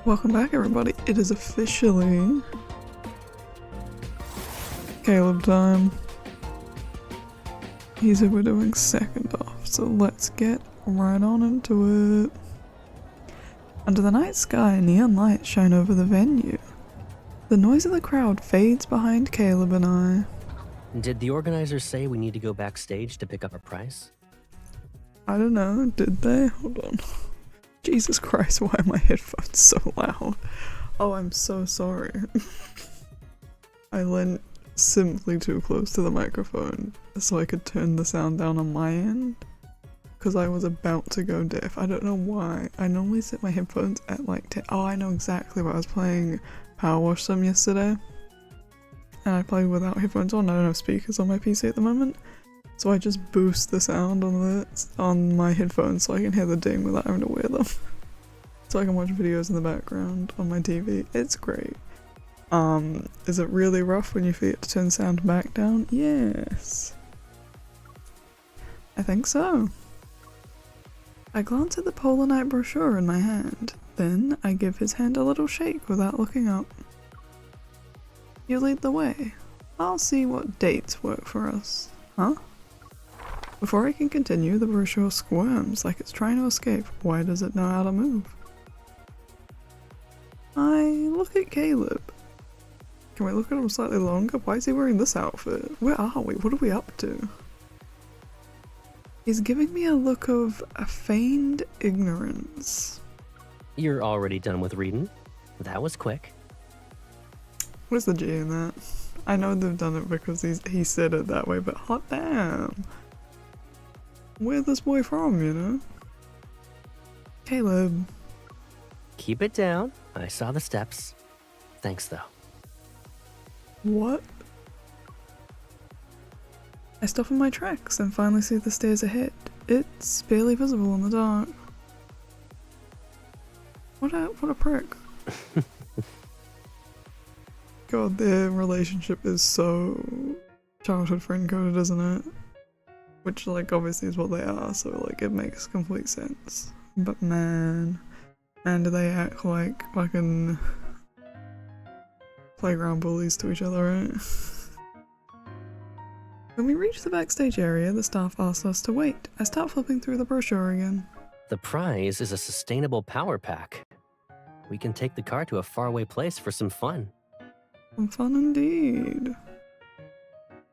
Welcome back, everybody. It is officially Caleb time. He's we're doing second off, so let's get right on into it. Under the night sky, neon lights shine over the venue. The noise of the crowd fades behind Caleb and I. Did the organizers say we need to go backstage to pick up a prize? I don't know, did they? Hold on. Jesus Christ, why are my headphones so loud? Oh, I'm so sorry. I leant simply too close to the microphone so I could turn the sound down on my end because I was about to go deaf. I don't know why. I normally set my headphones at like 10. Oh, I know exactly what I was playing Power Wash Sim yesterday. And I played without headphones on. I don't have speakers on my PC at the moment. So I just boost the sound on my headphones so I can hear the ding without having to wear them. So I can watch videos in the background on my TV. It's great. Is it really rough when you forget to turn sound back down? Yes. I think so. I glance at the Polar Night brochure in my hand. Then I give his hand a little shake without looking up. You lead the way. I'll see what dates work for us. Huh? Before I can continue, the brochure squirms like it's trying to escape. Why does it know how to move? I look at Caleb. Can we look at him slightly longer? Why is he wearing this outfit? Where are we? What are we up to? He's giving me a look of a feigned ignorance. You're already done with reading? That was quick. Where's the G in that? I know they've done it because he said it that way, but hot damn. Where's this boy from, you know? Caleb. Keep it down. I saw the steps. Thanks, though. What? I stop in my tracks and finally see the stairs ahead. It's barely visible in the dark. What a prick. God, their relationship is so childhood friend coded, isn't it? Which, like, obviously is what they are, so, like, it makes complete sense. But man, do they act like fucking playground bullies to each other, right? When we reach the backstage area, the staff asks us to wait. I start flipping through the brochure again. The prize is a sustainable power pack. We can take the car to a faraway place for some fun. Some fun indeed.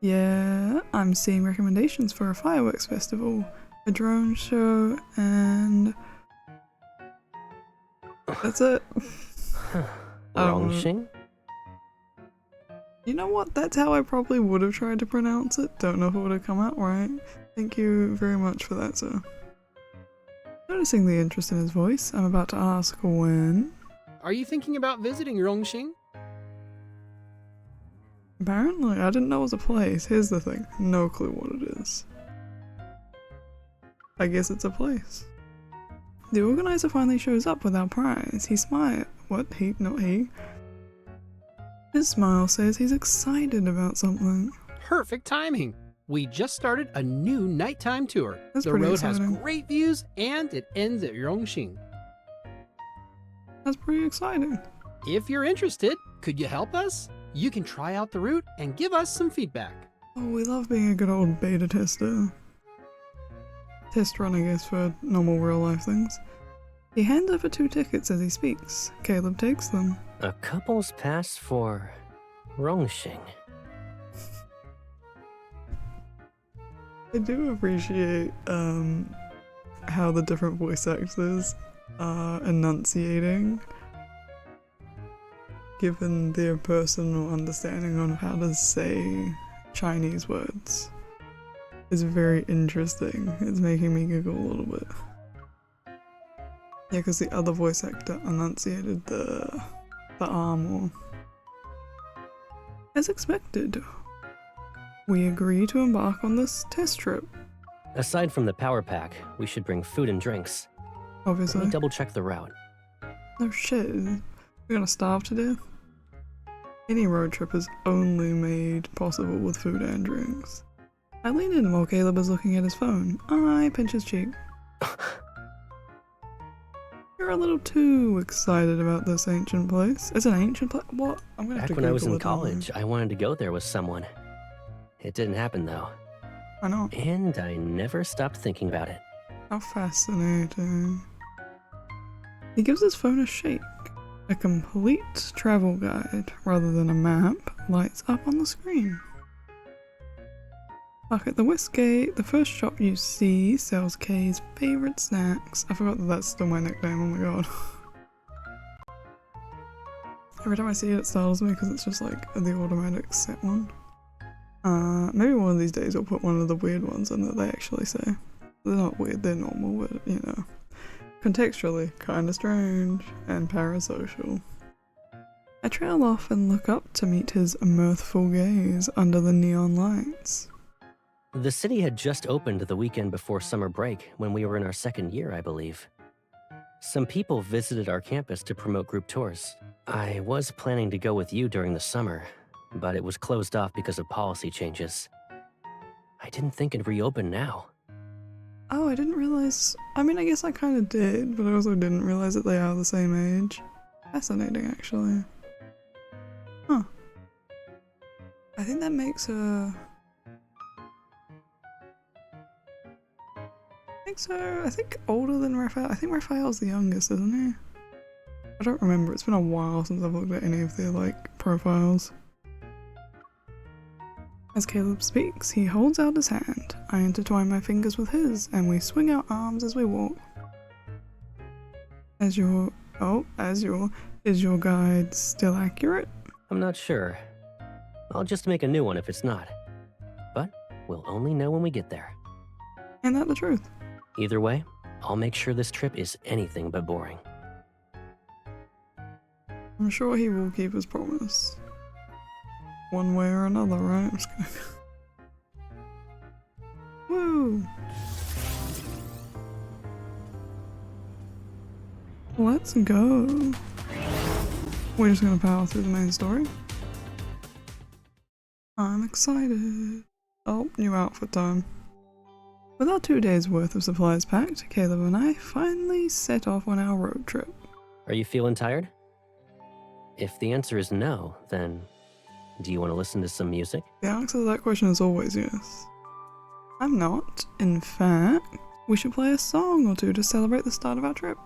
Yeah, I'm seeing recommendations for a fireworks festival, a drone show, and that's it. Rongxing? You know what? That's how I probably would have tried to pronounce it. Don't know if it would have come out right. Thank you very much for that, sir. Noticing the interest in his voice, I'm about to ask when. Are you thinking about visiting Rongxing? Apparently, I didn't know it was a place. Here's the thing. No clue what it is. I guess it's a place. The organizer finally shows up with our prize. He smiles. What? Not he. His smile says he's excited about something. Perfect timing! We just started a new nighttime tour. That's the pretty road exciting. has great views and it ends at Rongxing. That's pretty exciting. If you're interested, could you help us? You can try out the route and give us some feedback. Oh, we love being a good old beta tester. Test run, I guess, for normal real life things. He hands over 2 tickets as he speaks. Caleb takes them. A couple's pass for Rongxing. I do appreciate how the different voice actors are enunciating, given their personal understanding on how to say Chinese words. It's very interesting. It's making me giggle a little bit. Yeah, because the other voice actor enunciated the R more. As expected, we agree to embark on this test trip. Aside from the power pack, we should bring food and drinks. Obviously. Let me double check the route. No shit. We're gonna starve to death? Any road trip is only made possible with food and drinks. I lean in while Caleb is looking at his phone. I pinch his cheek. You're you're a little too excited about this ancient place. It's an ancient place? What? I'm gonna have Back to when I was Google in it, aren't I? college, I wanted to go there with someone. It didn't happen though. I know. And I never stopped thinking about it. How fascinating. He gives his phone a shake. A complete travel guide, rather than a map, lights up on the screen. Park at the Westgate, the first shop you see sells Kay's favourite snacks. I forgot that that's still my nickname, oh my god. Every time I see it, it startles me because it's just like the automatic set one. Maybe one of these days I'll put one of the weird ones in that they actually say. They're not weird, they're normal, but you know. Contextually, kinda strange and parasocial. I trail off and look up to meet his mirthful gaze under the neon lights. The city had just opened the weekend before summer break when we were in our second year, I believe. Some people visited our campus to promote group tours. I was planning to go with you during the summer, but it was closed off because of policy changes. I didn't think it'd reopen now. Oh, I didn't realize. I mean, I guess I kind of did, but I also didn't realize that they are the same age. Fascinating, actually. Huh. I think that makes her. I think older than Raphael. I think Raphael's the youngest, isn't he? I don't remember. It's been a while since I've looked at any of their, like, profiles. As Caleb speaks, he holds out his hand. I intertwine my fingers with his, and we swing our arms as we walk. Is your guide still accurate? I'm not sure. I'll just make a new one if it's not. But we'll only know when we get there. Ain't that the truth? Either way, I'll make sure this trip is anything but boring. I'm sure he will keep his promise. One way or another, right? I'm just gonna... Woo! Let's go. We're just gonna power through the main story. I'm excited. Oh, new outfit time. With our 2 days worth of supplies packed, Caleb and I finally set off on our road trip. Are you feeling tired? If the answer is no, then do you want to listen to some music? The answer to that question is always yes. I'm not. In fact, we should play a song or two to celebrate the start of our trip.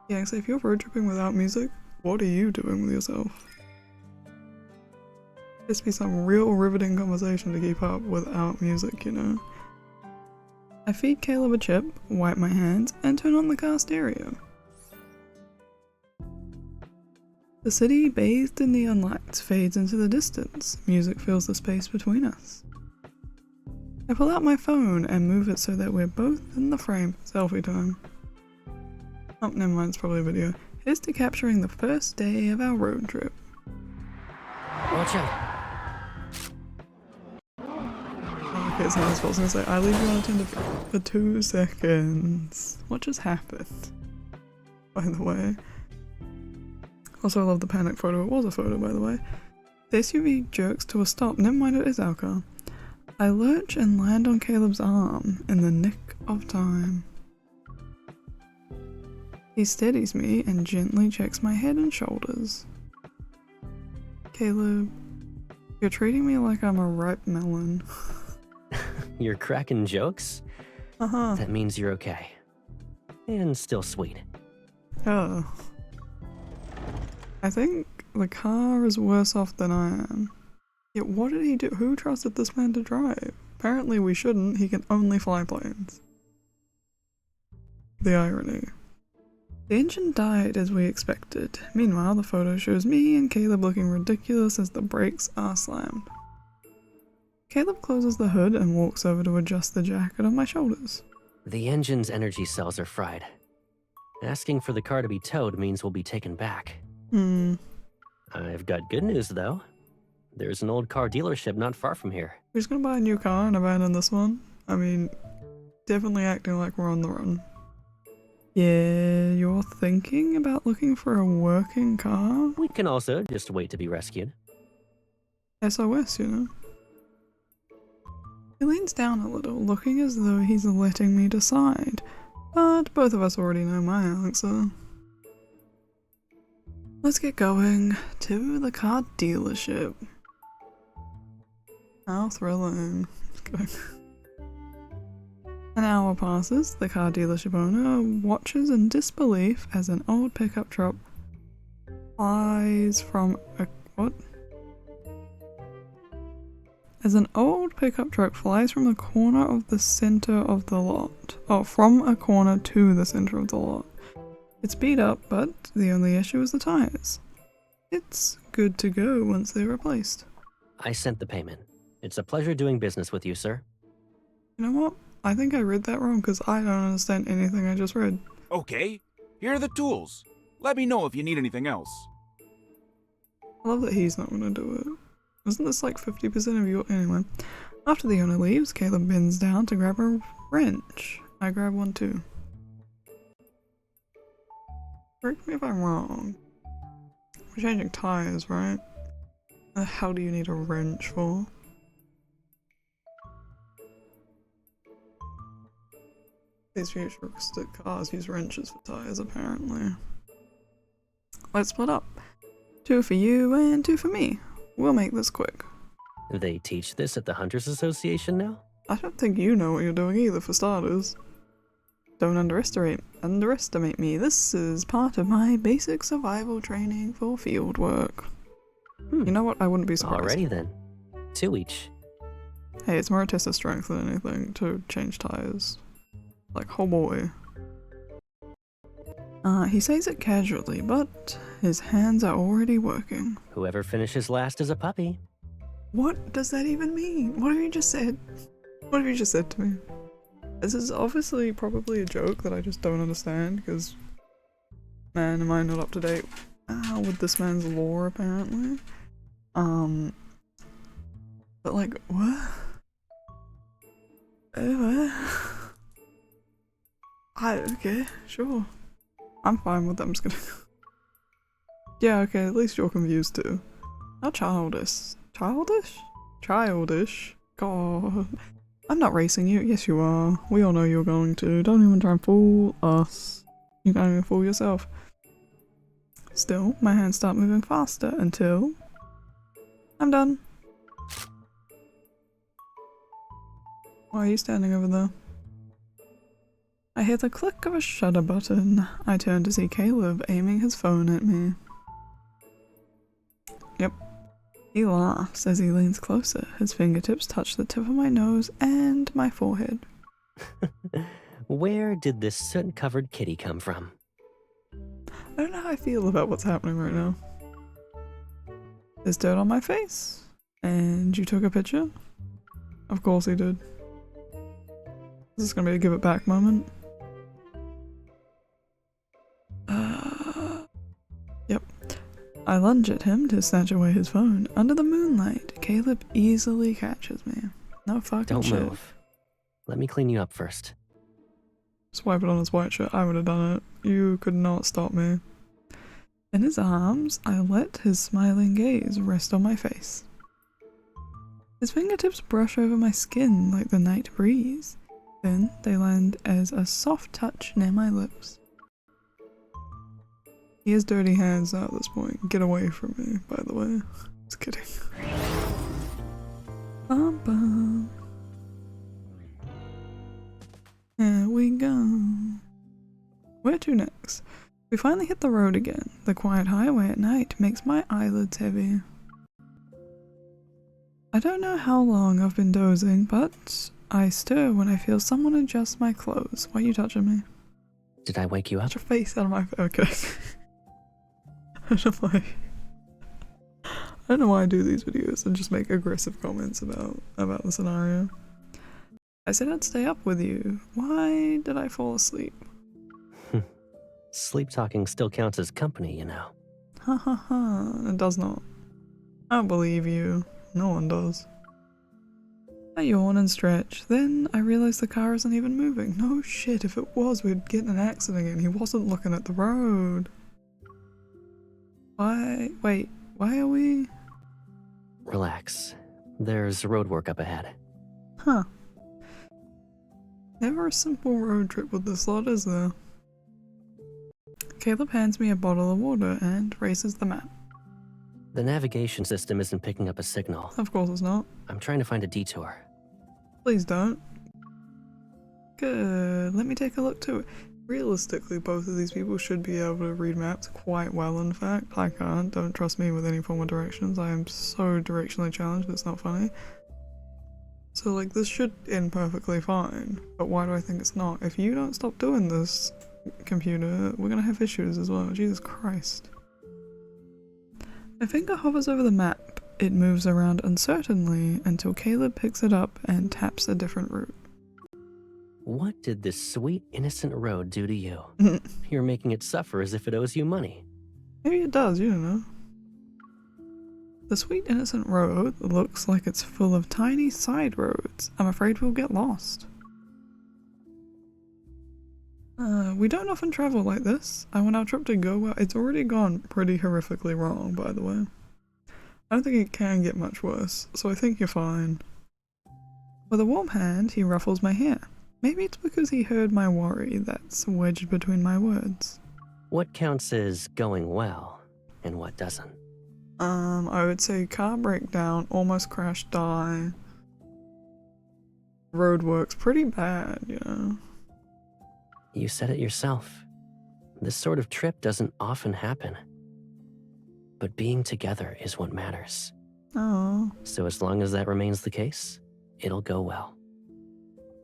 Yeah, so if you're road tripping without music, what are you doing with yourself? This be some real riveting conversation to keep up without music, you know? I feed Caleb a chip, wipe my hands, and turn on the car stereo. The city, bathed in neon lights, fades into the distance. Music fills the space between us. I pull out my phone and move it so that we're both in the frame. Selfie time. Oh, never mind, it's probably a video. Here's to capturing the first day of our road trip. Watch out! Okay, it's not his fault. I was gonna say, I leave you unattended for 2 seconds. What just happened? By the way. Also, I love the panic photo. It was a photo, by the way. The SUV jerks to a stop. Never mind, it is our car. I lurch and land on Caleb's arm in the nick of time. He steadies me and gently checks my head and shoulders. Caleb, you're treating me like I'm a ripe melon. You're cracking jokes? Uh-huh. That means you're okay. And still sweet. Oh. I think the car is worse off than I am. Yet what did he do? Who trusted this man to drive? Apparently we shouldn't. He can only fly planes. The irony. The engine died as we expected. Meanwhile, the photo shows me and Caleb looking ridiculous as the brakes are slammed. Caleb closes the hood and walks over to adjust the jacket on my shoulders. The engine's energy cells are fried. Asking for the car to be towed means we'll be taken back. I've got good news, though. There's an old car dealership not far from here. We're just gonna buy a new car and abandon this one? I mean, definitely acting like we're on the run. Yeah, you're thinking about looking for a working car? We can also just wait to be rescued. SOS, you know? He leans down a little, looking as though he's letting me decide. But both of us already know my answer. Let's get going to the car dealership. How thrilling. Let's go. An hour passes. The car dealership owner watches in disbelief as an old pickup truck flies from a... what? As an old pickup truck flies from the corner of the center of the lot. Oh, from a corner to the center of the lot. It's beat up, but the only issue is the tires. It's good to go once they're replaced. I sent the payment. It's a pleasure doing business with you, sir. You know what? I think I read that wrong because I don't understand anything I just read. Okay, here are the tools. Let me know if you need anything else. I love that he's not gonna do it. Isn't this like 50% of your... Anyway. After the owner leaves, Caleb bends down to grab a wrench. I grab one too. Correct me if I'm wrong. We're changing tires, right? What the hell do you need a wrench for? These futuristic cars use wrenches for tires, apparently. Let's split up. 2 for you and 2 for me. We'll make this quick. They teach this at the Hunters Association now? I don't think you know what you're doing either, for starters. Don't underestimate me. This is part of my basic survival training for field work. You know what? I wouldn't be surprised. Alrighty then. 2 each. Hey, it's more a test of strength than anything to change tires. Like, oh boy. He says it casually, but his hands are already working. Whoever finishes last is a puppy. What does that even mean? What have you just said? What have you just said to me? This is obviously probably a joke that I just don't understand, because, man, am I not up to date with this man's lore, apparently. But like, what? What? Okay, sure. I'm fine with them. I'm just gonna... Yeah, okay, at least you're confused too. How childish. Childish? Childish? God. I'm not racing you. Yes, you are. We all know you're going to. Don't even try and fool us. You can't even fool yourself. Still, my hands start moving faster until... I'm done. Why are you standing over there? I hear the click of a shutter button. I turn to see Caleb aiming his phone at me. Yep. He laughs as he leans closer. His fingertips touch the tip of my nose and my forehead. Where did this soot-covered kitty come from? I don't know how I feel about what's happening right now. There's dirt on my face. And you took a picture? Of course he did. Is this gonna be a give it back moment? Yep. I lunge at him to snatch away his phone. Under the moonlight, Caleb easily catches me. No fucking Don't shit. move. Let me clean you up first. Swipe it on his white shirt. I would have done it. You could not stop me. In his arms, I let his smiling gaze rest on my face. His fingertips brush over my skin like the night breeze. Then they land as a soft touch near my lips. He has dirty hands now at this point. Get away from me, by the way. Just kidding. Bum bum. Here we go. Where to next? We finally hit the road again. The quiet highway at night makes my eyelids heavy. I don't know how long I've been dozing, but I stir when I feel someone adjust my clothes. Why are you touching me? Did I wake you up? Get your face out of my face. Okay. I don't know why I do these videos and just make aggressive comments about the scenario. I said I'd stay up with you. Why did I fall asleep? Sleep talking still counts as company, you know. Ha ha ha. It does not. I don't believe you. No one does. I yawn and stretch. Then I realize the car isn't even moving. No shit, if it was, we'd get in an accident again. He wasn't looking at the road. Wait, why are we? Relax. There's road work up ahead. Huh. Never a simple road trip with this lot, is there? Caleb hands me a bottle of water and races the map. The navigation system isn't picking up a signal. Of course it's not. I'm trying to find a detour. Please don't. Good. Let me take a look too. Realistically, both of these people should be able to read maps quite well, in fact. I can't. Don't trust me with any form of directions. I am so directionally challenged, it's not funny. So, like, this should end perfectly fine. But why do I think it's not? If you don't stop doing this, computer, we're gonna have issues as well. Jesus Christ. My finger hovers over the map. It moves around uncertainly until Caleb picks it up and taps a different route. What did this sweet, innocent road do to you? You're making it suffer as if it owes you money. Maybe it does, you don't know. The sweet, innocent road looks like it's full of tiny side roads. I'm afraid we'll get lost. We don't often travel like this. I want our trip to go well. It's already gone pretty horrifically wrong, by the way. I don't think it can get much worse, so I think you're fine. With a warm hand, he ruffles my hair. Maybe it's because he heard my worry that's wedged between my words. What counts as going well, and what doesn't? I would say car breakdown, almost crash, die. Roadworks pretty bad, you know. You said it yourself. This sort of trip doesn't often happen. But being together is what matters. Oh. So as long as that remains the case, it'll go well.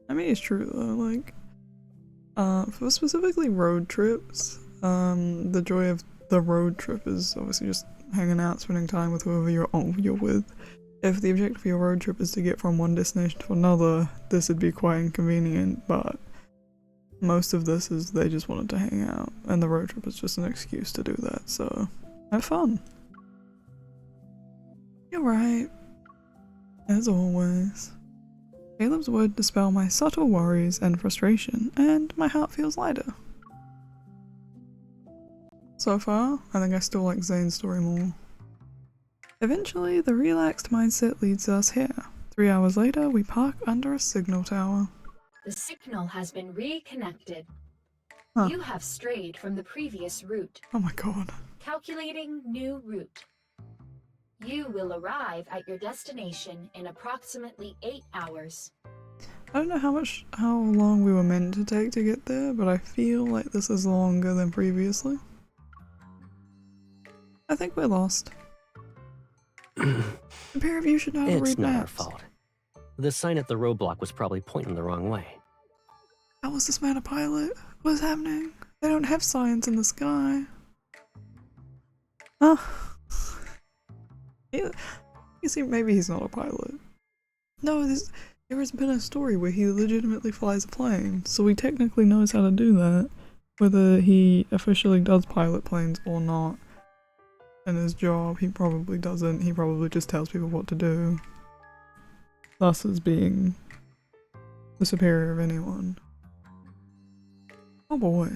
I mean, it's true though, like, for specifically road trips, the joy of the road trip is obviously just hanging out, spending time with whoever you're with. If the objective of your road trip is to get from one destination to another, this would be quite inconvenient, but most of this is they just wanted to hang out, and the road trip is just an excuse to do that, so have fun. You're right. As always. Caleb's words dispel my subtle worries and frustration, and my heart feels lighter. So far, I think I still like Zane's story more. Eventually, the relaxed mindset leads us here. 3 hours later, we park under a signal tower. The signal has been reconnected. Huh. You have strayed from the previous route. Oh my god. Calculating new route. You will arrive at your destination in approximately 8 hours. I don't know how long we were meant to take to get there, but I feel like this is longer than previously. I think we're lost. The pair of you should know how to It's read not our maps. fault. The sign at the roadblock was probably pointing the wrong way. How was this man a pilot? What is happening? They don't have signs in the sky. Huh? You see, maybe he's not a pilot. No, there has been a story where he legitimately flies a plane, so he technically knows how to do that. Whether he officially does pilot planes or not. In his job, he probably doesn't. He probably just tells people what to do. Thus as being the superior of anyone. Oh boy.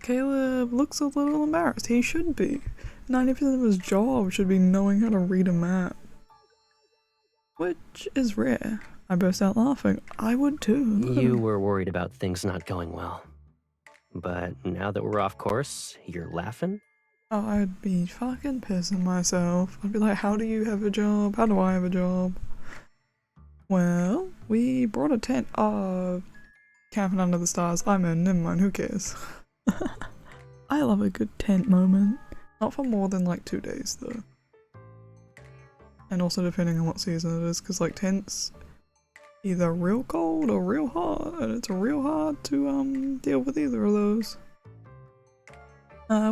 Caleb looks a little embarrassed. He should be. 90% of his job should be knowing how to read a map. Which is rare. I burst out laughing. I would too. You were worried about things not going well. But now that we're off course, you're laughing? Oh, I'd be fucking pissing myself. I'd be like, how do you have a job? How do I have a job? Well, we brought a tent. Camping under the stars. I'm in, never mind, who cares? I love a good tent moment. Not for more than like 2 days though. And also depending on what season it is, because like tents either real cold or real hot, and it's real hard to deal with either of those.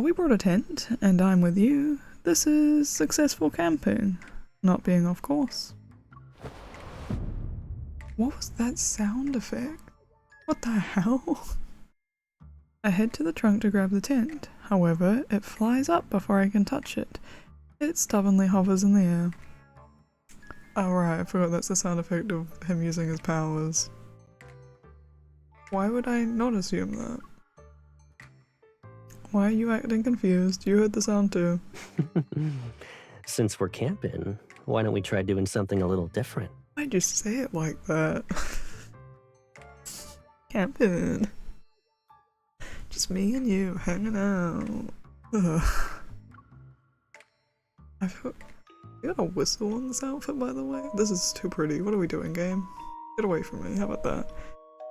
We brought a tent, and I'm with you. This is successful camping, not being off course. What was that sound effect? What the hell? I head to the trunk to grab the tent. However, it flies up before I can touch it. It stubbornly hovers in the air. Oh right, I forgot that's the sound effect of him using his powers. Why would I not assume that? Why are you acting confused? You heard the sound too. Since we're camping, why don't we try doing something a little different? Why'd you say it like that? Camping. Just me and you hanging out. Ugh. You got a whistle on this outfit, by the way? This is too pretty. What are we doing, game? Get away from me. How about that?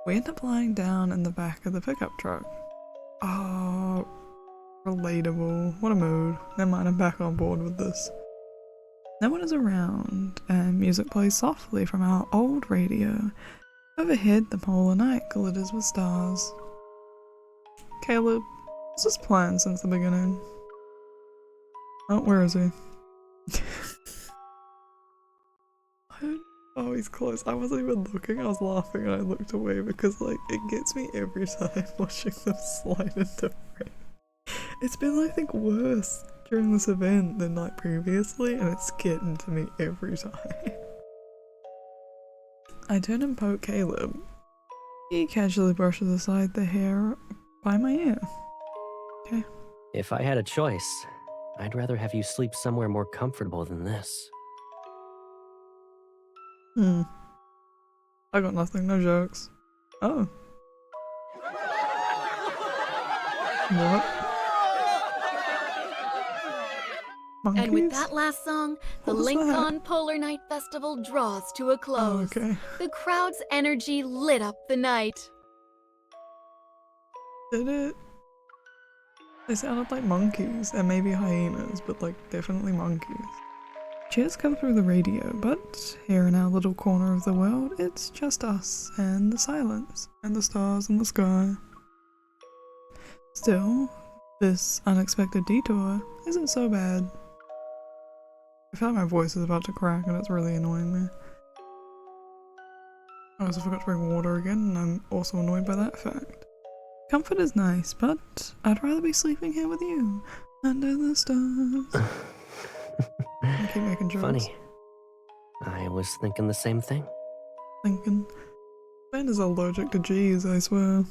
We end up lying down in the back of the pickup truck. Oh, relatable. What a mood. Never mind, I'm back on board with this. No one is around, and music plays softly from our old radio. Overhead, the polar night glitters with stars. Caleb, what's his plan since the beginning? Oh, where is he? Oh, he's close. I wasn't even looking. I was laughing and I looked away because, like, it gets me every time watching them slide into frame. It's been, I think, worse during this event than, like, previously, and it's getting to me every time. I turn and poke Caleb. He casually brushes aside the hair by my ear. Okay. If I had a choice, I'd rather have you sleep somewhere more comfortable than this. I got nothing, no jokes. Oh. What? Monkeys? And with that last song, the What was Lincoln Polar Night Festival draws to a close. Oh, okay. The crowd's energy lit up the night. Did it? They sounded like monkeys, and maybe hyenas, but like definitely monkeys. Cheers come through the radio, but here in our little corner of the world, it's just us and the silence and the stars in the sky. Still, this unexpected detour isn't so bad. I feel like my voice is about to crack and it's really annoying me. I also forgot to bring water again, and I'm also annoyed by that fact. Comfort is nice, but I'd rather be sleeping here with you, under the stars. I keep making jokes. Funny. I was thinking the same thing. Ben is allergic to G's, I swear.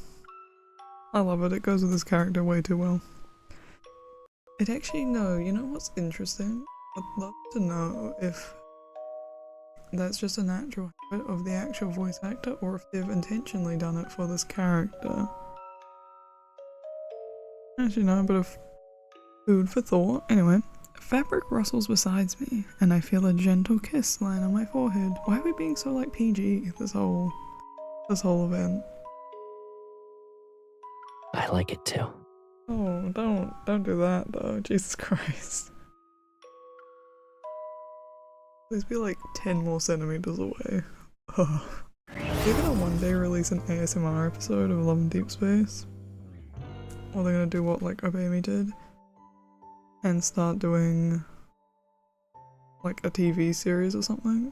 I love it, it goes with his character way too well. It actually, no, you know what's interesting? I'd love to know if that's just a natural habit of the actual voice actor, or if they've intentionally done it for this character. Actually, no, a bit of food for thought. Anyway, fabric rustles beside me, and I feel a gentle kiss land on my forehead. Why are we being so like PG this whole event? I like it too. Oh, don't do that though. Jesus Christ. Please be like 10 more centimeters away. Oh. They're gonna one day release an ASMR episode of Love and Deep Space. Or they're gonna do what like Obey Me did. And start doing like a TV series or something.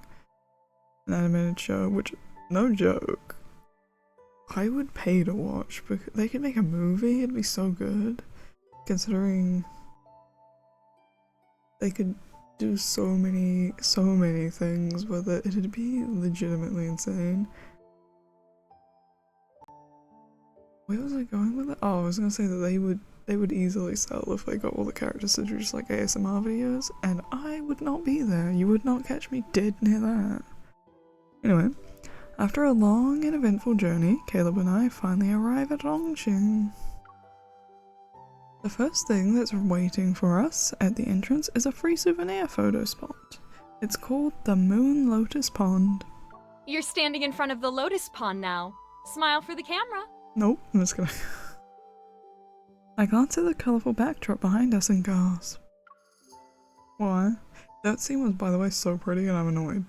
An animated show, which, no joke, I would pay to watch, because they could make a movie, it'd be so good. Considering they could do so many things with it, it'd be legitimately insane. Where was I going with it? Oh, I was gonna say that they would easily sell if they got all the characters to do just like ASMR videos, and I would not be there. You would not catch me dead near that. Anyway, after a long and eventful journey, Caleb and I finally arrive at Longqing. The first thing that's waiting for us at the entrance is a free souvenir photo spot. It's called the Moon Lotus Pond. You're standing in front of the lotus pond now. Smile for the camera. Nope, I'm just gonna... I glance at the colourful backdrop behind us and gasp. Why? That scene was, by the way, so pretty and I'm annoyed.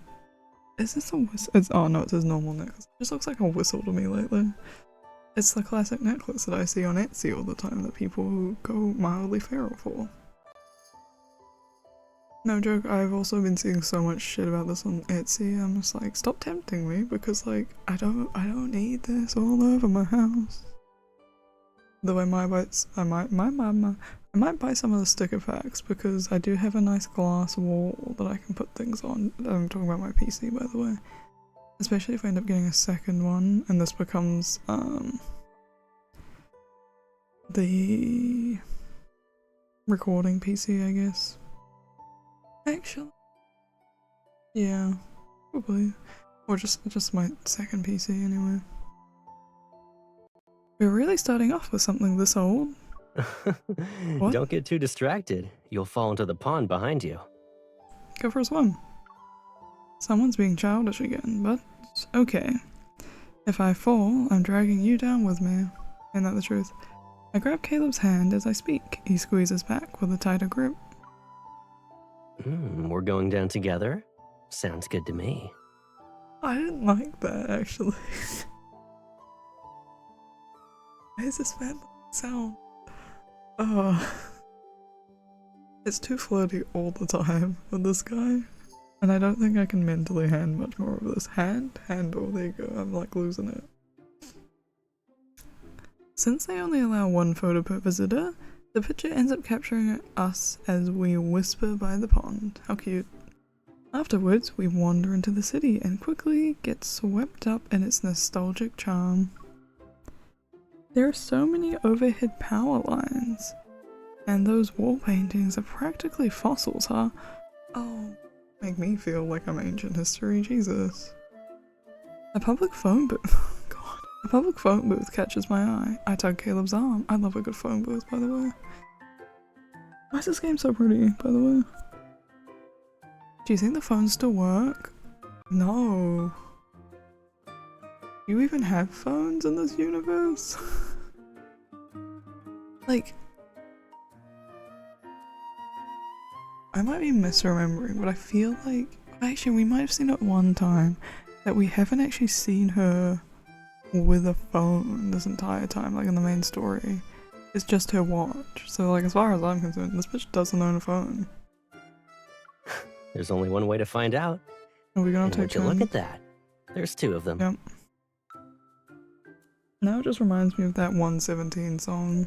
Is this a whistle? Oh no, it's his normal necklace. It just looks like a whistle to me lately. It's the classic necklace that I see on Etsy all the time that people go mildly feral for. No joke, I've also been seeing so much shit about this on Etsy. I'm just like, stop tempting me, because like, I don't need this all over my house. Though I might buy some of the sticker packs, because I do have a nice glass wall that I can put things on. I'm talking about my PC, by the way. Especially if I end up getting a second one, and this becomes, the recording PC, I guess. Actually, yeah, probably. Or just my second PC anyway. We're really starting off with something this old. What? Don't get too distracted. You'll fall into the pond behind you. Go for a swim. Someone's being childish again, but okay. If I fall, I'm dragging you down with me. Ain't that the truth? I grab Caleb's hand as I speak. He squeezes back with a tighter grip. We're going down together? Sounds good to me. I didn't like that, actually. Why is this bad sound? It's too flirty all the time with this guy. And I don't think I can mentally handle much more of this. Handle, there you go, I'm like losing it. Since they only allow one photo per visitor, the picture ends up capturing us as we whisper by the pond. How cute. Afterwards, we wander into the city and quickly get swept up in its nostalgic charm. There are so many overhead power lines, and those wall paintings are practically fossils, huh? Oh, make me feel like I'm ancient history, Jesus. A public phone booth, God. A public phone booth catches my eye. I tug Caleb's arm. I love a good phone booth, by the way. Why is this game so pretty, by the way? Do you think the phones still work? No. Do you even have phones in this universe? Like, I might be misremembering, but I feel like, actually we might have seen it one time, that we haven't actually seen her with a phone this entire time, like in the main story. It's just her watch. So like, as far as I'm concerned, this bitch doesn't own a phone. There's only one way to find out. Are we gonna And take would you look at that? There's two of them. Yep. Now it just reminds me of that 117 song.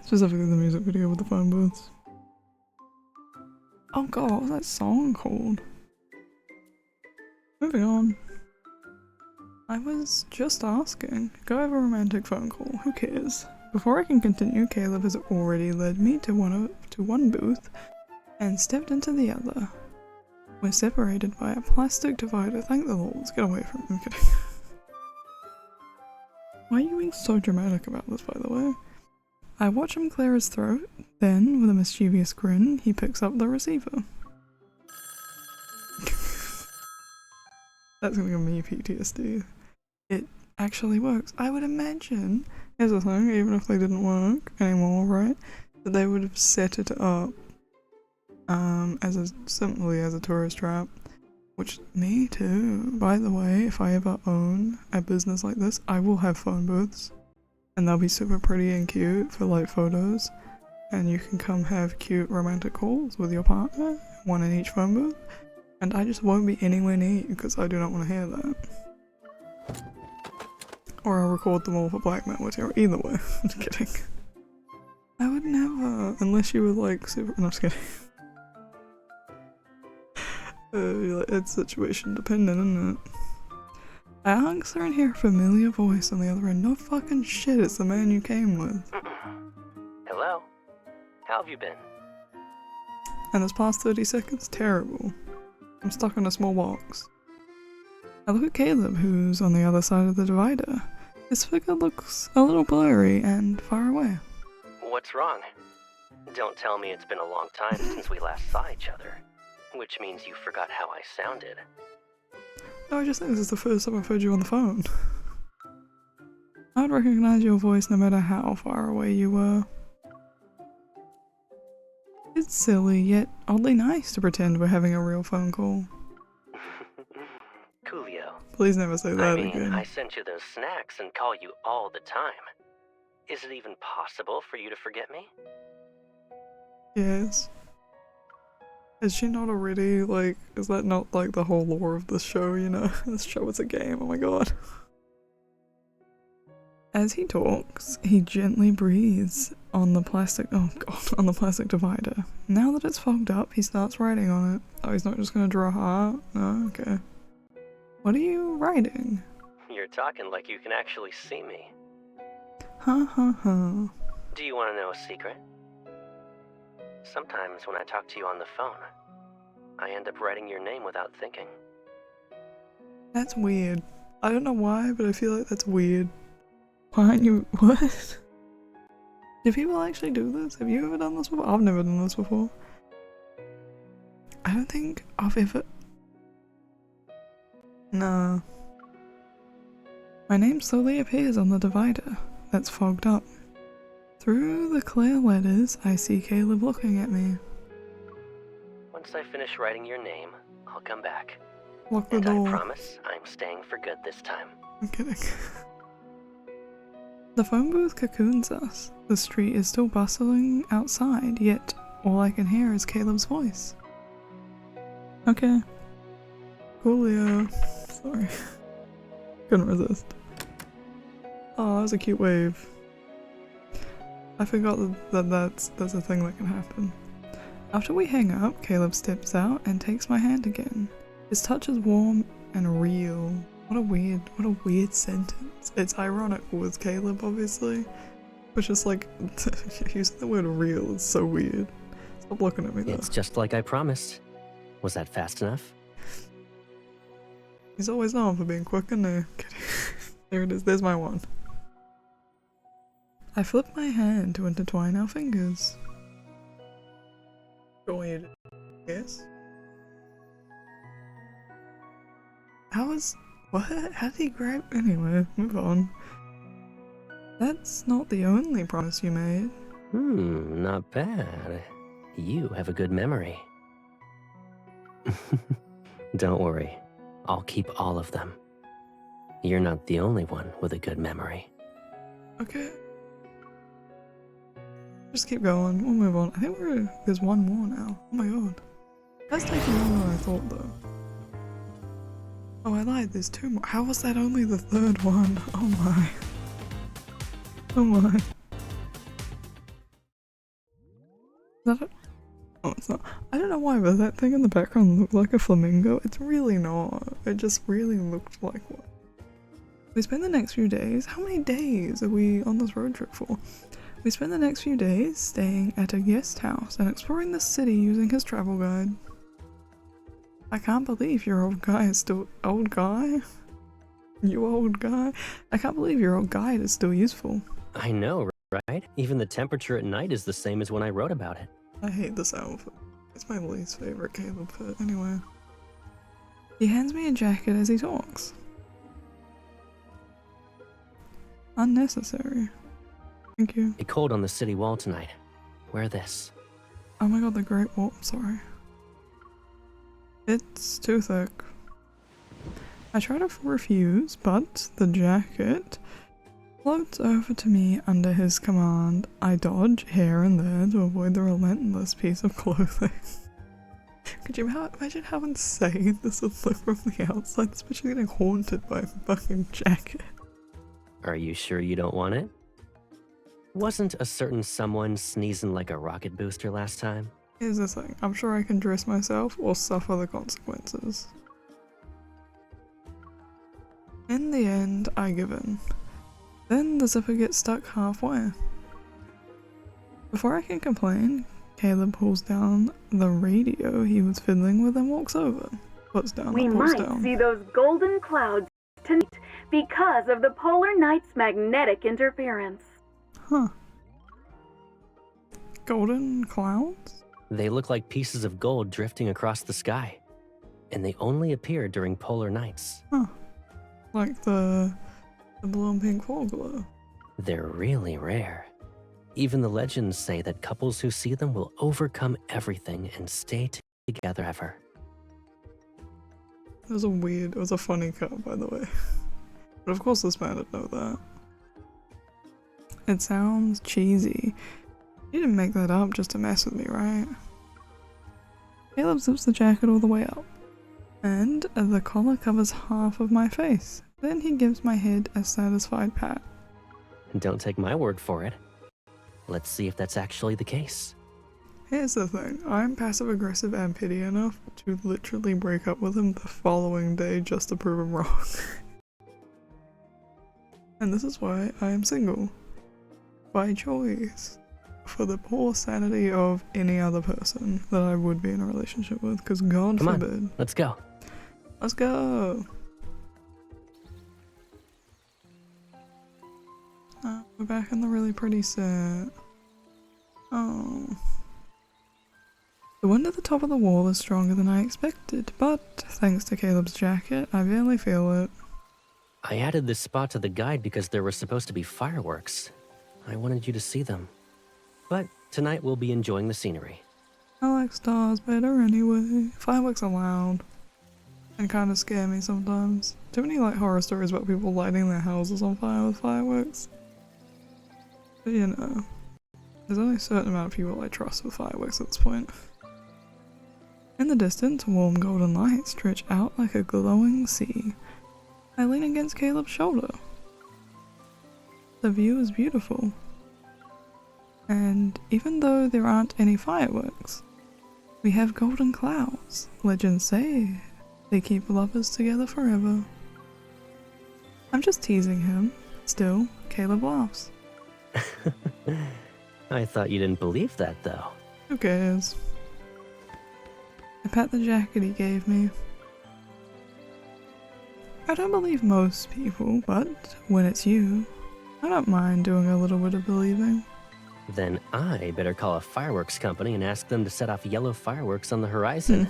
Specifically the music video with the phone booths. Oh god, what was that song called? Moving on. I was just asking. Go have a romantic phone call, who cares? Before I can continue, Caleb has already led me to one booth and stepped into the other. We're separated by a plastic divider, thank the Lord. Let's get away from him, I'm kidding. Why are you being so dramatic about this, by the way? I watch him clear his throat, then, with a mischievous grin, he picks up the receiver. That's gonna give me PTSD. It actually works. I would imagine, here's the thing, even if they didn't work anymore, right, that they would have set it up simply as a tourist trap. Which, me too. By the way, if I ever own a business like this, I will have phone booths. And they'll be super pretty and cute for like photos. And you can come have cute romantic calls with your partner, one in each phone booth. And I just won't be anywhere near you because I do not want to hear that. Or I'll record them all for blackmail material. Either way, I'm just kidding. I would never, unless you were like super, no, I'm just kidding. It's situation dependent, isn't it? I answer and hear a familiar voice on the other end. No fucking shit, it's the man you came with. Hello? How have you been? And this past 30 seconds, terrible. I'm stuck in a small box. I look at Caleb, who's on the other side of the divider. His figure looks a little blurry and far away. What's wrong? Don't tell me it's been a long time since we last saw each other. Which means you forgot how I sounded. No, I just think this is the first time I've heard you on the phone. I would recognize your voice no matter how far away you were. It's silly, yet oddly nice to pretend we're having a real phone call. Coolio. Please never say that again. I sent you those snacks and call you all the time. Is it even possible for you to forget me? Yes. Is she not already, like, is that not, like, the whole lore of this show, you know? This show is a game, oh my god. As he talks, he gently breathes on the plastic, oh god, on the plastic divider. Now that it's fogged up, he starts writing on it. Oh, he's not just gonna draw a heart? No, okay. What are you writing? You're talking like you can actually see me. Ha ha ha. Do you want to know a secret? Sometimes when I talk to you on the phone, I end up writing your name without thinking. That's weird. I don't know why, but I feel like that's weird. Why aren't you- what? Do people actually do this? Have you ever done this before? I've never done this before. I don't think I've ever... No. My name slowly appears on the divider that's fogged up. Through the clear letters, I see Caleb looking at me. Once I finish writing your name, I'll come back. Lock the And I door. promise I'm staying for good this time. I'm kidding. The phone booth cocoons us. The street is still bustling outside, yet all I can hear is Caleb's voice. Okay. Coolio. Sorry. Couldn't resist. Oh, that was a cute wave. I forgot that that's a thing that can happen. After we hang up, Caleb steps out and takes my hand again. His touch is warm and real. What a weird sentence. It's ironic with Caleb, obviously. But just like, using the word real is so weird. Stop looking at me though. It's just like I promised. Was that fast enough? He's always known for being quick, and no, kidding. There it is, there's my one. I flip my hand to intertwine our fingers. Go on, yes? What? How did he grab? Anyway, move on. That's not the only promise you made. Not bad. You have a good memory. Don't worry, I'll keep all of them. You're not the only one with a good memory. Okay. Just keep going, we'll move on. I think there's one more now. Oh my god. That's taking longer than I thought though. Oh, I lied, there's two more. How was that only the third one? Oh my. Oh my. Is that it? Oh, it's not. I don't know why, but that thing in the background looked like a flamingo. It's really not. It just really looked like one. We spend the next few days. How many days are we on this road trip for? We spend the next few days staying at a guest house and exploring the city using his travel guide. I can't believe your old guy is still- old guy? You old guy? I can't believe your old guide is still useful. I know, right? Even the temperature at night is the same as when I wrote about it. I hate this outfit. It's my least favorite Caleb fit, anyway. He hands me a jacket as he talks. Unnecessary. Thank you. It's cold on the city wall tonight. Wear this. Oh my god, the Great Wall. I'm sorry. It's too thick. I try to refuse, but the jacket floats over to me under his command. I dodge here and there to avoid the relentless piece of clothing. Could you imagine how insane this would look from the outside, especially getting haunted by a fucking jacket? Are you sure you don't want it? Wasn't a certain someone sneezing like a rocket booster last time? Here's the thing, I'm sure I can dress myself or suffer the consequences. In the end, I give in. Then the zipper gets stuck halfway. Before I can complain, Caleb pulls down the radio he was fiddling with and walks over. Puts down We and pulls might down. see those golden clouds tonight because of the polar night's magnetic interference. Huh. Golden clouds? They look like pieces of gold drifting across the sky. And they only appear during polar nights. Huh. Like the blue and pink fall glow. They're really rare. Even the legends say that couples who see them will overcome everything and stay together ever. It was a funny cut, by the way. But of course this man didn't know that. It sounds cheesy. You didn't make that up just to mess with me, right? Caleb zips the jacket all the way up. And the collar covers half of my face. Then he gives my head a satisfied pat. Don't take my word for it. Let's see if that's actually the case. Here's the thing, I'm passive aggressive and petty enough to literally break up with him the following day just to prove him wrong. And this is why I am single. By choice. For the poor sanity of any other person that I would be in a relationship with, because God Come forbid. on, let's go. Let's go! We're back in the really pretty set. Oh. The wind at the top of the wall is stronger than I expected, but thanks to Caleb's jacket, I barely feel it. I added this spot to the guide because there were supposed to be fireworks. I wanted you to see them. But tonight we'll be enjoying the scenery. I like stars better anyway. Fireworks are loud and kind of scare me sometimes. Too many like horror stories about people lighting their houses on fire with fireworks. But you know, there's only a certain amount of people I trust with fireworks at this point. In the distance, warm golden lights stretch out like a glowing sea. I lean against Caleb's shoulder. The view is beautiful. And even though there aren't any fireworks, we have golden clouds. Legends say they keep lovers together forever. I'm just teasing him. Still, Caleb laughs. I thought you didn't believe that, though. Who cares? I pat the jacket he gave me. I don't believe most people, but when it's you, I don't mind doing a little bit of believing. Then I better call a fireworks company and ask them to set off yellow fireworks on the horizon.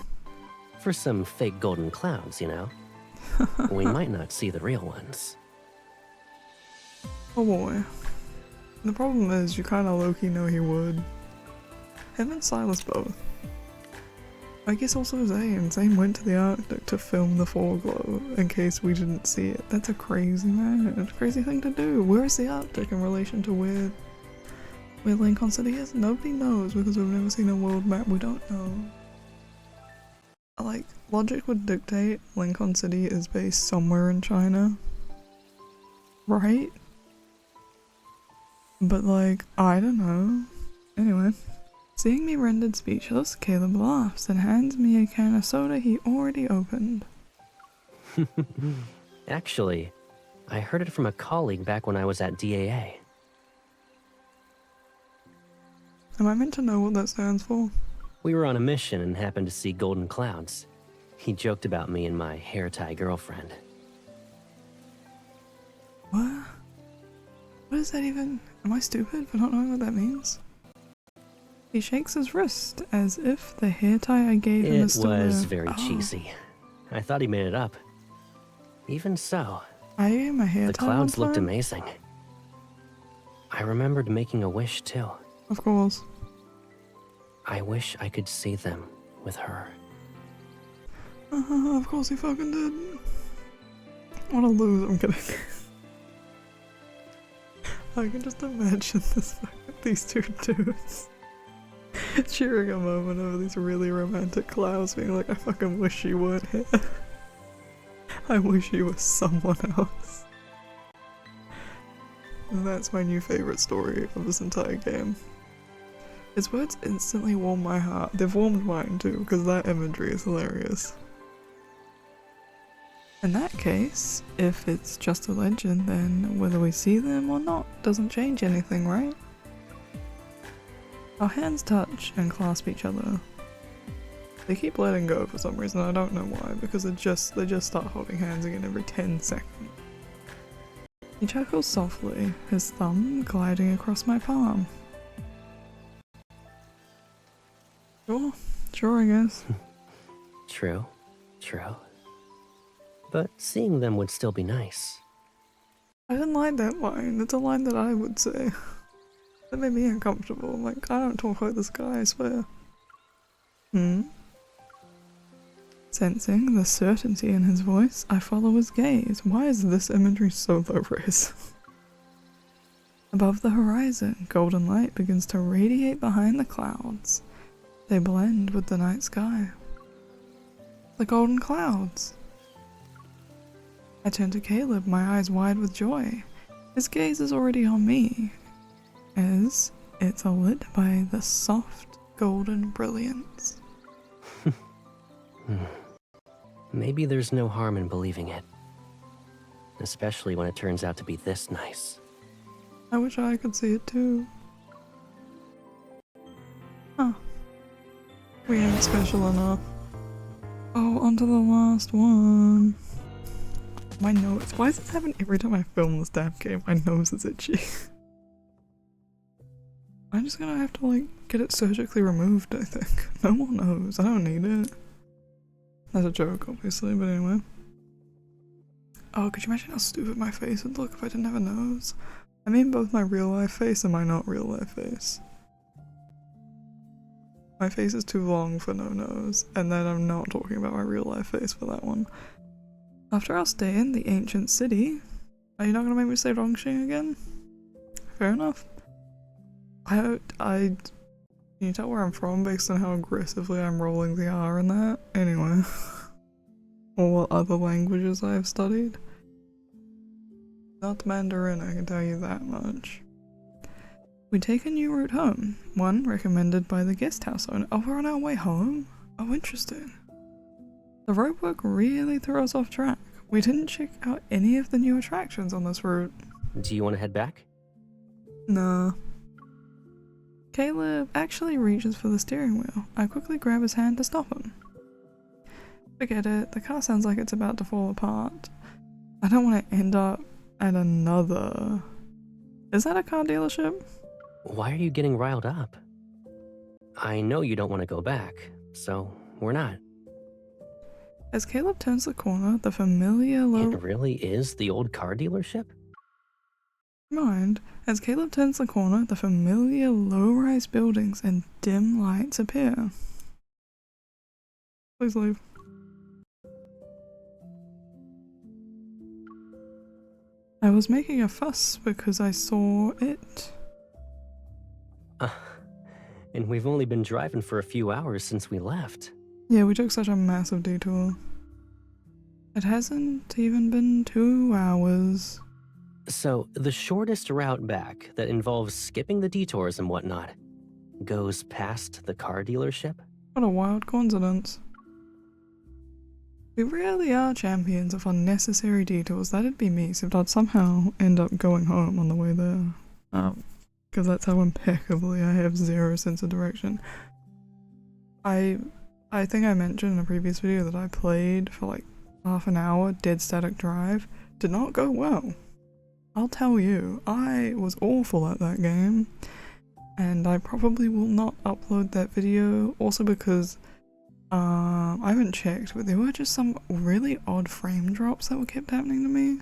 For some fake golden clouds, you know? We might not see the real ones. Oh boy. The problem is, you kinda low-key know he would. Him and Silas both. I guess also Zane. Zane went to the Arctic to film the foreglow in case we didn't see it. That's a crazy crazy thing to do. Where is the Arctic in relation to where Lincoln City is? Nobody knows because we've never seen a world map. We don't know. Like, logic would dictate Lincoln City is based somewhere in China. Right? But like, I don't know. Anyway. Seeing me rendered speechless, Caleb laughs and hands me a can of soda he already opened. Actually, I heard it from a colleague back when I was at DAA. Am I meant to know what that stands for? We were on a mission and happened to see golden clouds. He joked about me and my hair tie girlfriend. What? What is that even? Am I stupid for not knowing what that means? He shakes his wrist as if the hair tie I gave him is still there. It was very cheesy. I thought he made it up. Even so, I gave him a hair tie. The clouds one looked time? amazing. I remembered making a wish too. Of course. I wish I could see them with her. Of course he fucking did. What a loser, I'm kidding. I can just imagine these two dudes cheering a moment over these really romantic clouds, being like, I fucking wish you weren't here. I wish you were someone else. And that's my new favorite story of this entire game. His words instantly warm my heart. They've warmed mine too, because that imagery is hilarious. In that case, if it's just a legend, then whether we see them or not doesn't change anything, right? Our hands touch and clasp each other. They keep letting go for some reason, I don't know why, because they just start holding hands again every 10 seconds. He chuckles softly, his thumb gliding across my palm. Sure I guess. True. But seeing them would still be nice. I didn't like that line. It's a line that I would say. That made me uncomfortable. I'm like, I don't talk like this guy, I swear. Sensing the certainty in his voice, I follow his gaze. Why is this imagery so low res? Above the horizon, golden light begins to radiate behind the clouds. They blend with the night sky. The golden clouds. I turn to Caleb, my eyes wide with joy. His gaze is already on me, as it's lit by the soft golden brilliance. Maybe there's no harm in believing it. Especially when it turns out to be this nice. I wish I could see it too. Huh. We ain't special enough. Oh, onto the last one. My nose. Why does this happen every time I film this damn game? My nose is itchy. I'm just gonna have to like get it surgically removed, I think. No more nose. I don't need it. That's a joke, obviously, but anyway. Oh, could you imagine how stupid my face would look if I didn't have a nose? I mean both my real life face and my not real life face. My face is too long for no nose, and then I'm not talking about my real life face for that one. After our stay in the ancient city, are you not gonna make me say Rongxing again? Fair enough. Can you tell where I'm from based on how aggressively I'm rolling the R in that? Anyway. Or what other languages I have studied. Not Mandarin, I can tell you that much. We take a new route home, one recommended by the guest house owner. Oh, we're on our way home? Oh, interesting. The roadwork really threw us off track. We didn't check out any of the new attractions on this route. Do you want to head back? Nah. Caleb actually reaches for the steering wheel. I quickly grab his hand to stop him. Forget it, the car sounds like it's about to fall apart. I don't want to end up at another... Is that a car dealership? Why are you getting riled up? I know you don't want to go back, so we're not. As Caleb turns the corner, the familiar low... It really is the old car dealership? Mind, as Caleb turns the corner, the familiar low-rise buildings and dim lights appear. Please leave. I was making a fuss because I saw it. And we've only been driving for a few hours since we left. Yeah, we took such a massive detour. It hasn't even been 2 hours. So, the shortest route back that involves skipping the detours and whatnot goes past the car dealership? What a wild coincidence. We really are champions of unnecessary detours. That'd be me if I'd somehow end up going home on the way there. Because that's how impeccably I have zero sense of direction. I think I mentioned in a previous video that I played for like half an hour Dead Static Drive. Did not go well. I'll tell you, I was awful at that game, and I probably will not upload that video, also because I haven't checked, but there were just some really odd frame drops that were kept happening to me.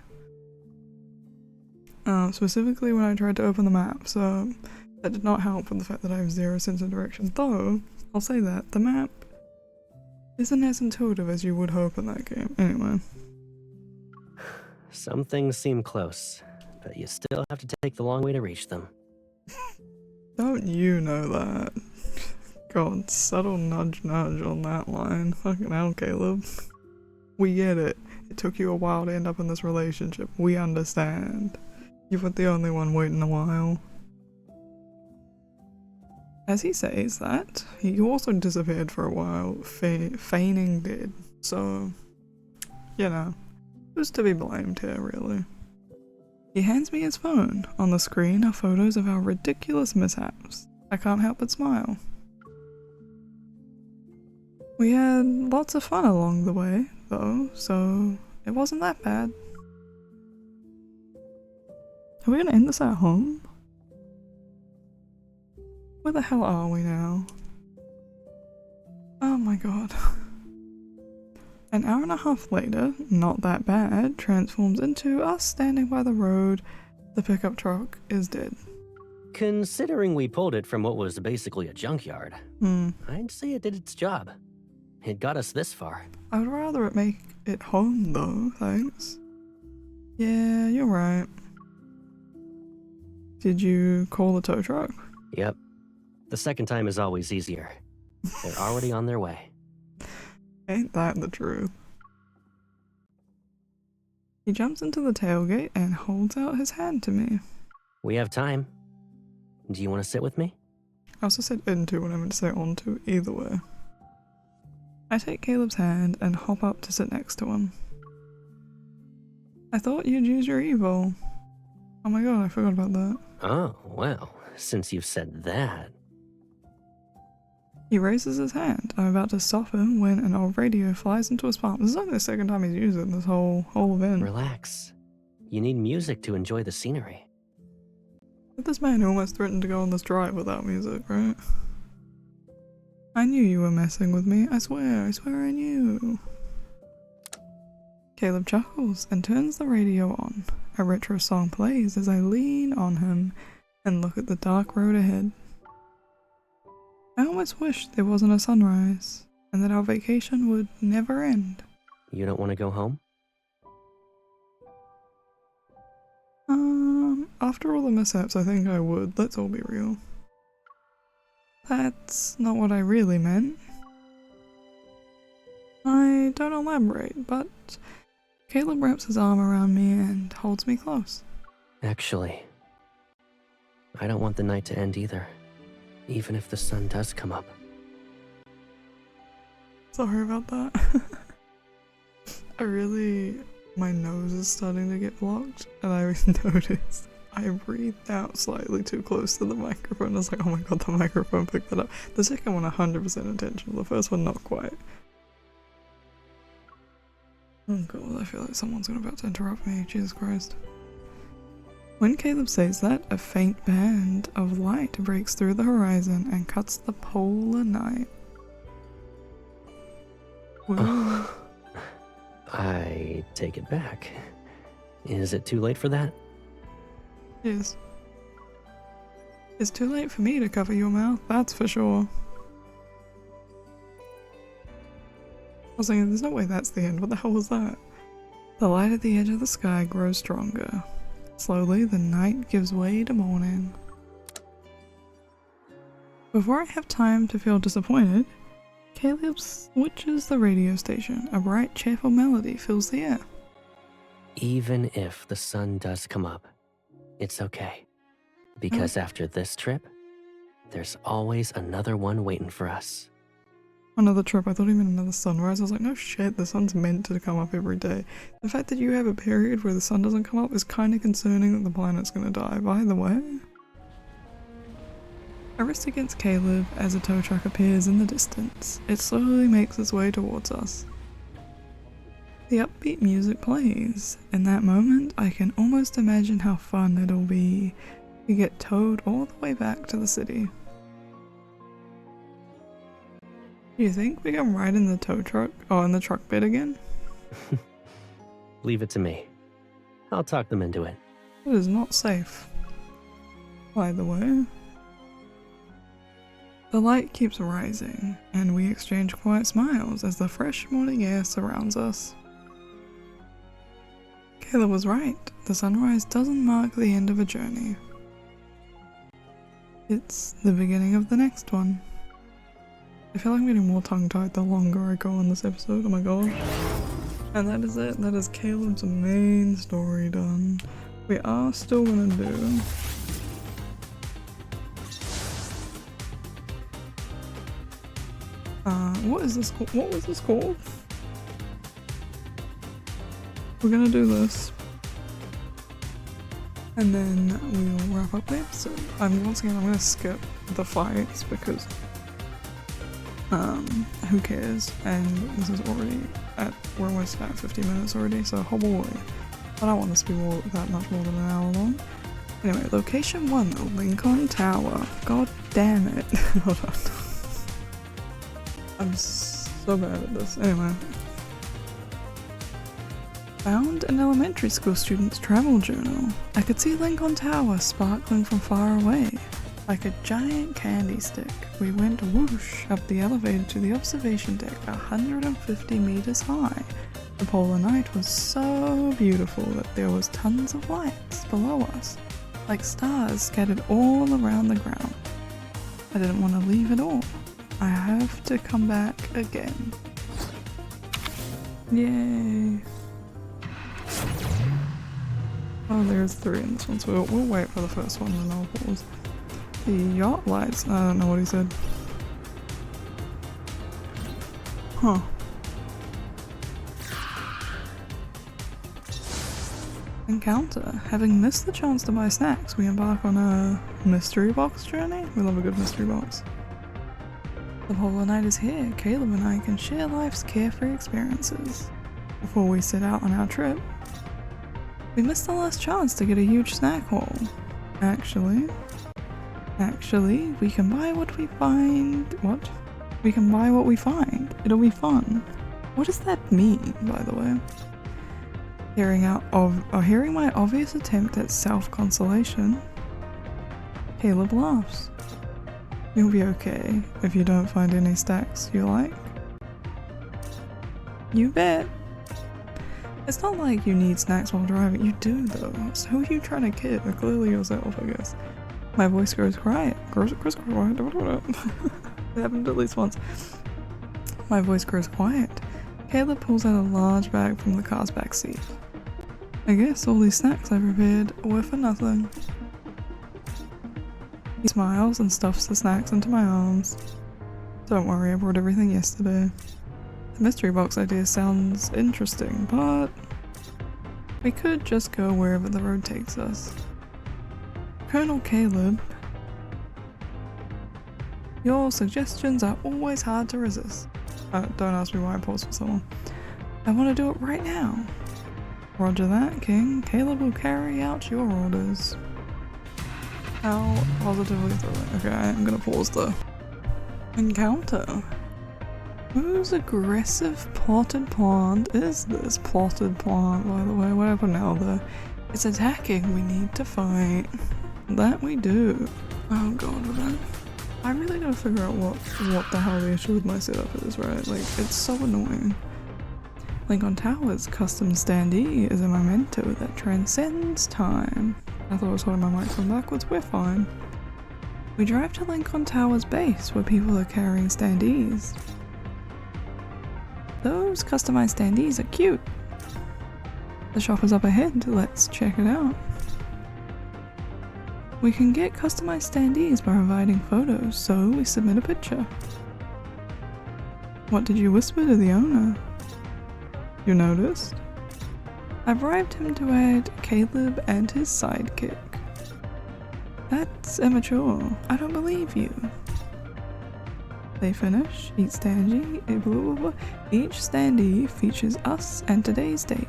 Specifically when I tried to open the map, so that did not help with the fact that I have zero sense of direction, though, I'll say that, the map isn't as intuitive as you would hope in that game. Anyway. Some things seem close, but you still have to take the long way to reach them. Don't you know that? God, subtle nudge nudge on that line. Fucking hell, Caleb. We get it. It took you a while to end up in this relationship. We understand. You weren't the only one waiting a while. As he says that, he also disappeared for a while, feigning dead. So, you know, who's to be blamed here, really? He hands me his phone. On the screen are photos of our ridiculous mishaps. I can't help but smile. We had lots of fun along the way, though, so it wasn't that bad. Are we gonna end this at home? Where the hell are we now? Oh my god. An hour and a half later, not that bad, transforms into us standing by the road. The pickup truck is dead. Considering we pulled it from what was basically a junkyard, I'd say it did its job. It got us this far. I would rather it make it home though, thanks. Yeah, you're right. Did you call the tow truck? Yep. The second time is always easier. They're already on their way. Ain't that the truth? He jumps into the tailgate and holds out his hand to me. We have time. Do you want to sit with me? I also said into when I meant to say onto, either way. I take Caleb's hand and hop up to sit next to him. I thought you'd use your Evo. Oh my god, I forgot about that. Oh, well, since you've said that. He raises his hand. I'm about to stop him when an old radio flies into his palm. This is only the second time he's used it in this whole event. Relax. You need music to enjoy the scenery. But this man who almost threatened to go on this drive without music, right? I knew you were messing with me. I swear I knew. Caleb chuckles and turns the radio on. A retro song plays as I lean on him and look at the dark road ahead. I almost wish there wasn't a sunrise and that our vacation would never end. You don't want to go home? After all the mishaps, I think I would. Let's all be real. That's not what I really meant. I don't elaborate, but Caleb wraps his arm around me and holds me close. Actually, I don't want the night to end either, even if the sun does come up. Sorry about that. My nose is starting to get blocked, and I noticed I breathed out slightly too close to the microphone. I was like, oh my god, the microphone picked that up. The second one 100% intentional, the first one not quite. Oh god, I feel like someone's about to interrupt me, Jesus Christ. When Caleb says that, a faint band of light breaks through the horizon and cuts the polar night. Whoa. I take it back. Is it too late for that? Yes. It's too late for me to cover your mouth, that's for sure. I was thinking, there's no way that's the end. What the hell was that? The light at the edge of the sky grows stronger. Slowly, the night gives way to morning. Before I have time to feel disappointed, Caleb switches the radio station. A bright, cheerful melody fills the air. Even if the sun does come up, it's okay. Because after this trip, there's always another one waiting for us. Another trip? I thought he meant another sunrise. I was like, no shit, the sun's meant to come up every day. The fact that you have a period where the sun doesn't come up is kind of concerning that the planet's gonna die, by the way. I rest against Caleb as a tow truck appears in the distance. It slowly makes its way towards us. The upbeat music plays. In that moment, I can almost imagine how fun it'll be to get towed all the way back to the city. Do you think we can ride in the tow truck? Oh, in the truck bed again? Leave it to me. I'll talk them into it. It is not safe. By the way. The light keeps rising, and we exchange quiet smiles as the fresh morning air surrounds us. Caleb was right. The sunrise doesn't mark the end of a journey. It's the beginning of the next one. I feel like I'm getting more tongue-tied the longer I go on this episode, oh my god. And that is it. That is Caleb's main story done. We are still gonna do... what is this called? What was this called? We're gonna do this. And then we'll wrap up the episode. Once again, I'm gonna skip the fights because who cares? And this is already we're almost at 50 minutes already, so oh boy. I don't want this to be that much more than an hour long. Anyway, location 1, the Lincoln Tower. God damn it. Hold on. I'm so bad at this. Anyway. Found an elementary school student's travel journal. I could see Lincoln Tower sparkling from far away. Like a giant candy stick, we went whoosh up the elevator to the observation deck, 150 meters high. The polar night was so beautiful that there was tons of lights below us, like stars scattered all around the ground. I didn't want to leave at all. I have to come back again. Yay. Oh, there's 3 in this one, so we'll wait for the first one and I'll pause. The yacht lights? I don't know what he said. Huh. Encounter. Having missed the chance to buy snacks, we embark on a mystery box journey. We love a good mystery box. The polar night is here. Caleb and I can share life's carefree experiences. Before we set out on our trip, we missed the last chance to get a huge snack haul. Actually, we can buy what we find. What? We can buy what we find. It'll be fun. What does that mean, by the way? Hearing my obvious attempt at self-consolation, Caleb laughs. You'll be okay if you don't find any stacks you like. You bet. It's not like you need snacks while driving. You do though. So who are you trying to kid? Clearly yourself, I guess. My voice grows quiet. It happened at least once. My voice grows quiet. Caleb pulls out a large bag from the car's back seat. I guess all these snacks I prepared were for nothing. He smiles and stuffs the snacks into my arms. Don't worry, I brought everything yesterday. The mystery box idea sounds interesting, but we could just go wherever the road takes us. Colonel Caleb, your suggestions are always hard to resist. Don't ask me why I paused for so long. I want to do it right now. Roger that, King. Caleb will carry out your orders. How positively thrilling. Okay, I'm gonna pause though. Encounter. Whose aggressive plotted plant is this? Plotted plant, by the way. What happened now there? It's attacking. We need to fight. That we do. Oh god, man. I really gotta figure out what the hell the issue with my setup is, right? Like, it's so annoying. Lincoln Tower's custom standee is a memento that transcends time. I thought I was holding my microphone backwards. We're fine. We drive to Lincoln Tower's base where people are carrying standees. Those customized standees are cute. The shop is up ahead. Let's check it out. We can get customized standees by providing photos, so we submit a picture. What did you whisper to the owner? You noticed? I bribed him to add Caleb and his sidekick. That's immature. I don't believe you. They finish. Each standee, blah, blah, blah. Each standee features us and today's date.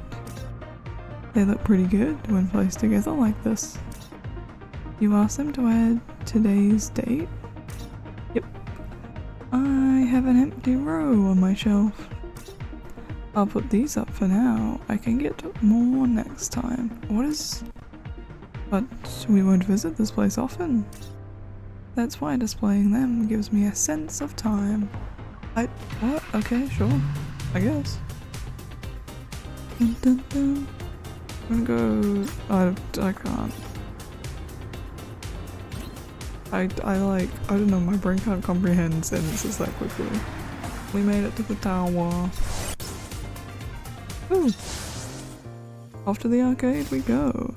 They look pretty good when placed together like this. You asked them to add today's date? Yep. I have an empty row on my shelf. I'll put these up for now. I can get more next time. What is... But we won't visit this place often. That's why displaying them gives me a sense of time. What? Okay, sure. I guess. Dun, dun, dun. I'm gonna go... I can't. I don't know, my brain can't comprehend sentences that quickly. We made it to the tower. Ooh. Off to the arcade we go.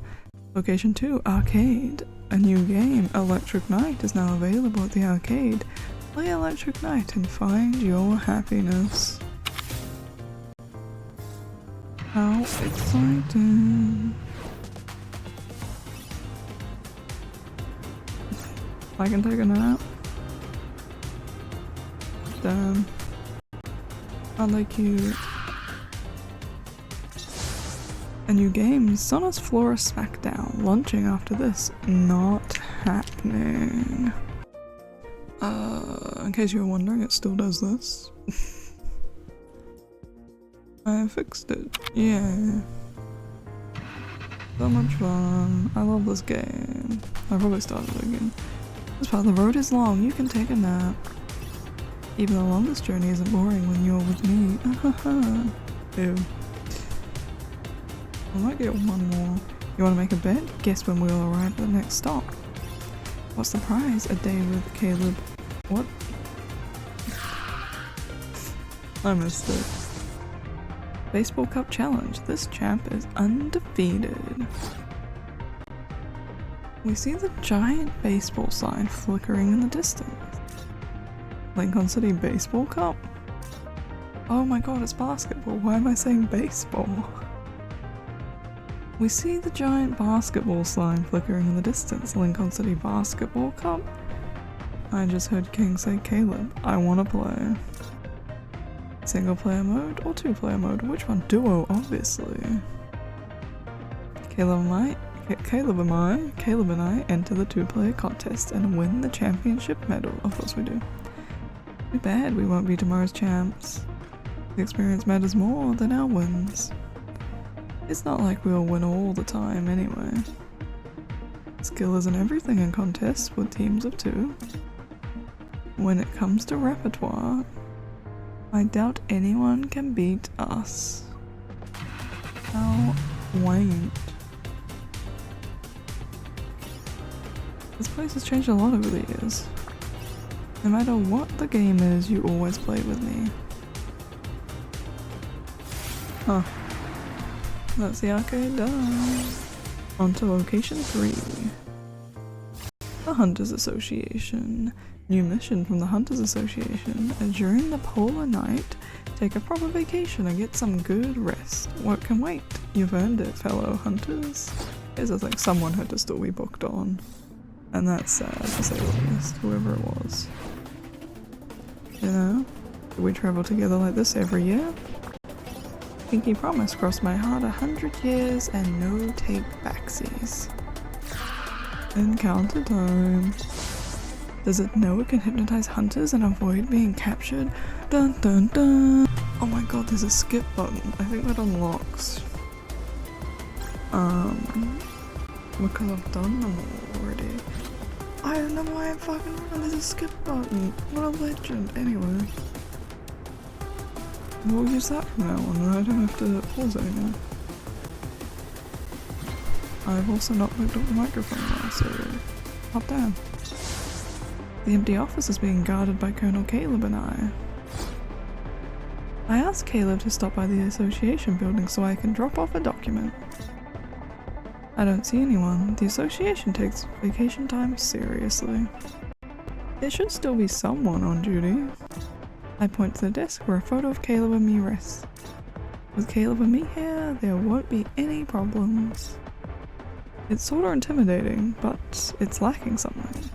Location 2, arcade. A new game, Electric Knight, is now available at the arcade. Play Electric Knight and find your happiness. How exciting. I can take a nap. Damn. Aren't they cute? A new game, Sonus Flora Smackdown, launching after this. Not happening. In case you were wondering, it still does this. I fixed it. Yeah. So much fun. I love this game. I probably started it again. This part of the road is long, you can take a nap. Even the longest journey isn't boring when you're with me. Ew. I might get one more. You wanna make a bet? Guess when we'll arrive at the next stop. What's the prize? A day with Caleb. What? I missed it. Baseball Cup Challenge. This champ is undefeated. We see the giant baseball sign flickering in the distance. Lincoln City Baseball Cup? Oh my god, it's basketball. Why am I saying baseball? We see the giant basketball sign flickering in the distance. Lincoln City Basketball Cup? I just heard King say, Caleb, I wanna play. Single player mode or 2-player mode? Which one? Duo, obviously. Caleb and I enter the 2-player contest and win the championship medal. Of course we do. Too bad we won't be tomorrow's champs. The experience matters more than our wins. It's not like we'll win all the time anyway. Skill isn't everything in contests with teams of 2. When it comes to repertoire, I doubt anyone can beat us. How quaint. This place has changed a lot over the years. No matter what the game is, you always play with me. Huh. That's the arcade done. On to location 3. The Hunters Association. New mission from the Hunters Association. During the polar night, take a proper vacation and get some good rest. What can wait? You've earned it, fellow hunters. It's like someone had to still be booked on. And that's sad to say the least, whoever it was. You know? Do we travel together like this every year? Pinky promise crossed my heart 100 years and no take backsies. Encounter time. Does it know it can hypnotize hunters and avoid being captured? Dun dun dun! Oh my god, there's a skip button. I think that unlocks. Because I've done them already. I don't know why I'm fucking around. There's a skip button. What a legend. Anyway. We'll use that from now on, and I don't have to pause anymore. I've also not picked up the microphone now, so hop down. The empty office is being guarded by Colonel Caleb and I. I asked Caleb to stop by the association building so I can drop off a document. I don't see anyone. The association takes vacation time seriously. There should still be someone on duty. I point to the desk where a photo of Caleb and me rests. With Caleb and me here, there won't be any problems. It's sorta intimidating, but it's lacking something.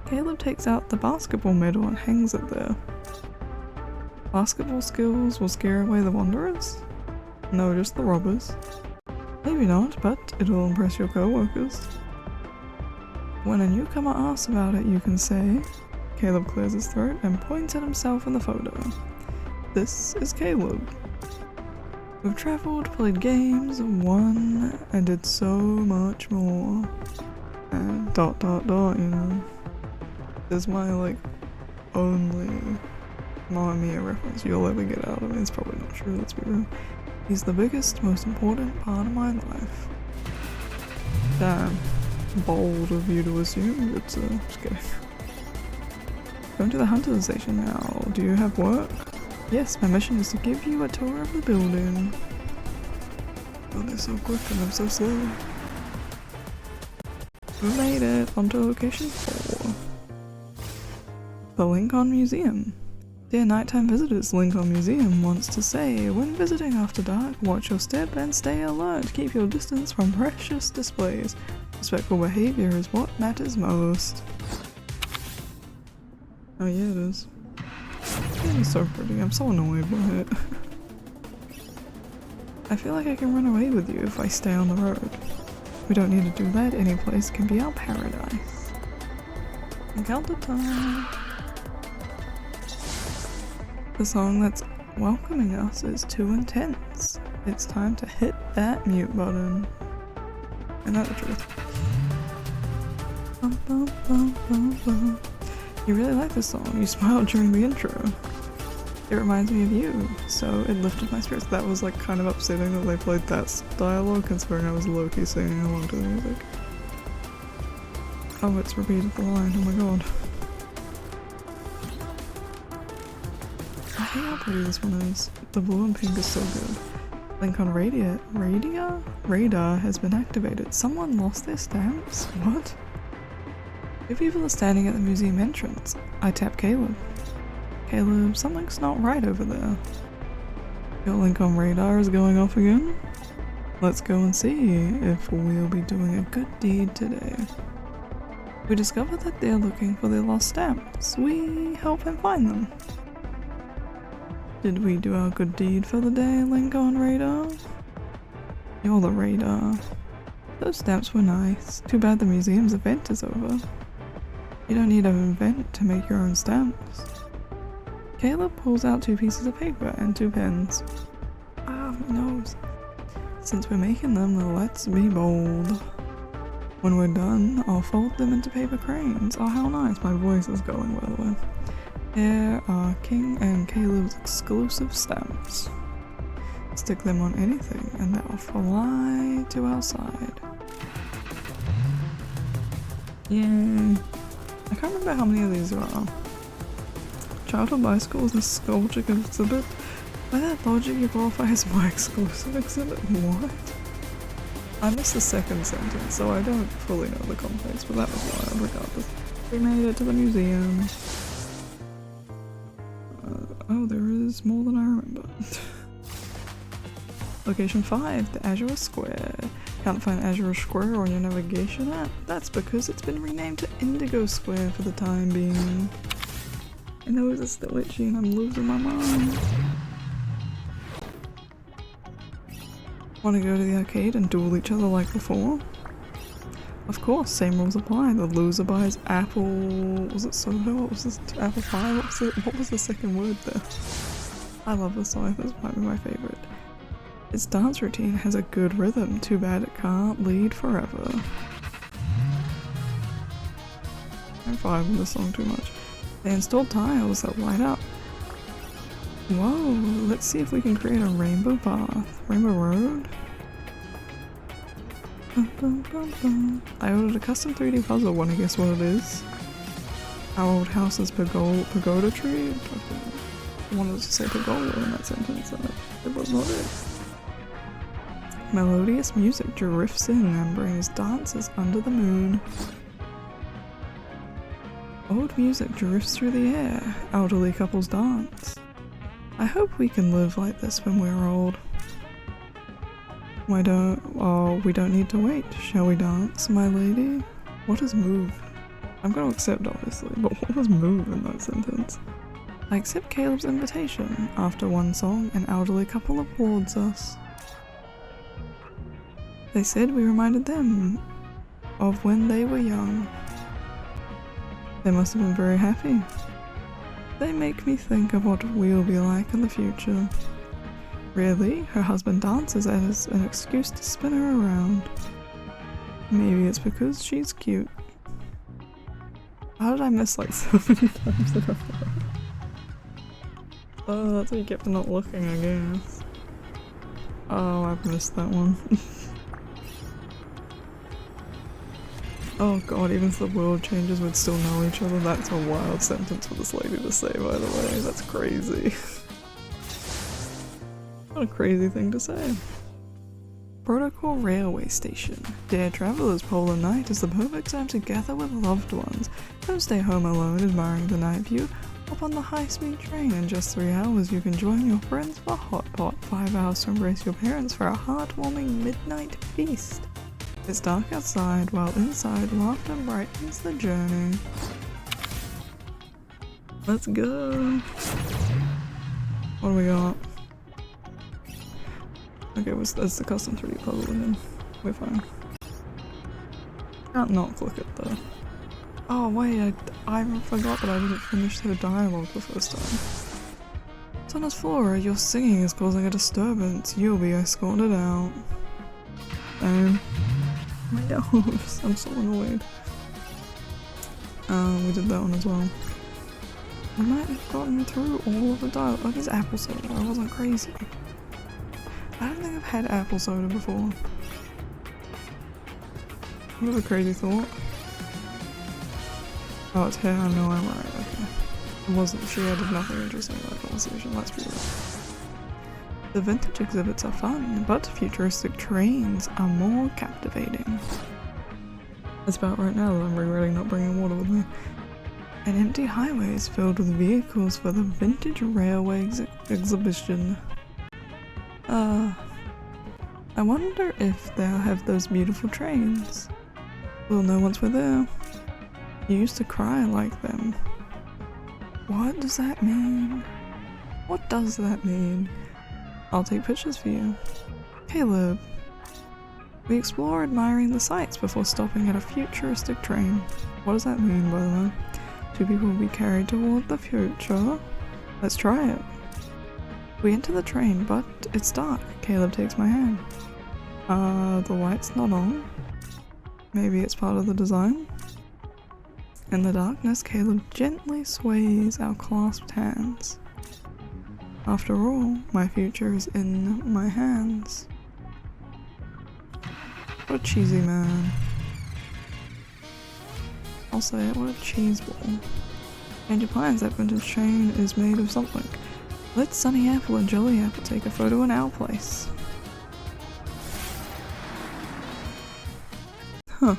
Caleb takes out the basketball medal and hangs it there. Basketball skills will scare away the wanderers? No, just the robbers. Maybe not, but it'll impress your co-workers. When a newcomer asks about it, you can say, Caleb clears his throat and points at himself in the photo. This is Caleb. We've traveled, played games, won, and did so much more. And ... you know. This is my, only Mamma Mia reference you'll ever get out of me. It's probably not true, let's be real. He's the biggest, most important part of my life. Damn. Bold of you to assume, but just kidding. Going to the Hunter's Station now. Do you have work? Yes, my mission is to give you a tour of the building. Oh, they're so quick and I'm so slow. We made it! Onto location 4. The Lincoln Museum. Dear nighttime visitors, Lincoln Museum wants to say, when visiting after dark, watch your step and stay alert. Keep your distance from precious displays. Respectful behavior is what matters most. Oh yeah, it is. It's so pretty. I'm so annoyed by it. I feel like I can run away with you if I stay on the road. We don't need to do that. Any place can be our paradise. Encounter time. The song that's welcoming us is too intense. It's time to hit that mute button. Isn't that the truth? Bum, bum, bum, bum, bum. You really like this song. You smiled during the intro. It reminds me of you, so it lifted my spirits. That was kind of upsetting that they played that dialogue, considering I was low-key singing along to the music. Oh, it's repeated the line. Oh my god. I hate how pretty this one is. The blue and pink is so good. Lincoln radar has been activated. Someone lost their stamps? What? Two people are standing at the museum entrance. I tap Caleb. Caleb, something's not right over there. Your Lincoln radar is going off again? Let's go and see if we'll be doing a good deed today. We discover that they're looking for their lost stamps. We help him find them. Did we do our good deed for the day, Lincoln Radar? You're the radar. Those stamps were nice. Too bad the museum's event is over. You don't need an event to make your own stamps. Caleb pulls out 2 pieces of paper and 2 pens. Ah, my nose. Since we're making them, let's be bold. When we're done, I'll fold them into paper cranes. Oh, how nice. My voice is going, by the way. Here are King and Caleb's exclusive stamps. Stick them on anything and they'll fly to our side. Yay. I can't remember how many of these there are. Childhood bicycles and sculpture exhibit. By that logic, you qualify as my exclusive exhibit? What? I missed the second sentence, so I don't fully know the context, but that was wild regardless. We made it to the museum. Oh, there is more than I remember. Location 5, the Azure Square. Can't find Azure Square on your navigation app? That's because it's been renamed to Indigo Square for the time being. I know it's still itchy and I'm losing my mind. Want to go to the arcade and duel each other like before? Of course, same rules apply. The loser buys apple... was it soda? What was this? Apple pie? What was the second word there? I love this song. This might be my favorite. Its dance routine has a good rhythm. Too bad it can't lead forever. I'm vibing this song too much. They installed tiles that light up. Whoa, let's see if we can create a rainbow path. Rainbow road? I ordered a custom 3D puzzle. Wanna guess what it is? Our old house's pagoda tree? I wanted to say pagoda in that sentence and it was not it. Melodious music drifts in and brings dancers under the moon. Old music drifts through the air. Elderly couples dance. I hope we can live like this when we're old. We don't need to wait. Shall we dance, my lady? What is move? I'm gonna accept, obviously, but what was move in that sentence? I accept Caleb's invitation. After one song, an elderly couple applauds us. They said we reminded them of when they were young. They must have been very happy. They make me think of what we'll be like in the future. Really? Her husband dances as an excuse to spin her around. Maybe it's because she's cute. How did I miss like so many times in a row? Oh, that's why you kept not looking, I guess. Oh, I've missed that one. Oh god, even if the world changes, we'd still know each other. That's a wild sentence for this lady to say, by the way. That's crazy. What a crazy thing to say. Protocol Railway Station. Dear travellers, polar night is the perfect time to gather with loved ones. Don't stay home alone admiring the night view. Hop on the high-speed train. In just 3 hours, you can join your friends for Hot Pot. 5 hours to embrace your parents for a heartwarming midnight feast. It's dark outside, while inside, laughter brightens the journey. Let's go! What do we got? Okay, that's the custom 3D puzzle again. We're fine. Can't not click it though. Oh wait, I forgot that I didn't finish the dialogue the first time. Thomas Flora, your singing is causing a disturbance. You'll be escorted out. My nose. I'm so annoyed. We did that one as well. I might have gotten through all of the dialogue. Oh, it's apple soda. I wasn't crazy. I don't think I've had apple soda before. What was a crazy thought? Oh, it's hair. I know I'm right. Okay. It wasn't. She added nothing interesting to that conversation. Let's be real. The vintage exhibits are fun, but futuristic trains are more captivating. That's about right now that I'm regretting not bringing water with me. An empty highway is filled with vehicles for the vintage railway exhibition. I wonder if they'll have those beautiful trains. We'll know once we're there. You used to cry like them. What does that mean? What does that mean? I'll take pictures for you. Caleb. We explore admiring the sights before stopping at a futuristic train. What does that mean, by the way? Two people will be carried toward the future. Let's try it. We enter the train, but it's dark. Caleb takes my hand. The light's not on. Maybe it's part of the design? In the darkness, Caleb gently sways our clasped hands. After all, my future is in my hands. What a cheesy man. I'll say it, what a cheese ball. Change your plans, that vintage train is made of something. Let Sunny Apple and Jelly Apple take a photo in our place. Huh.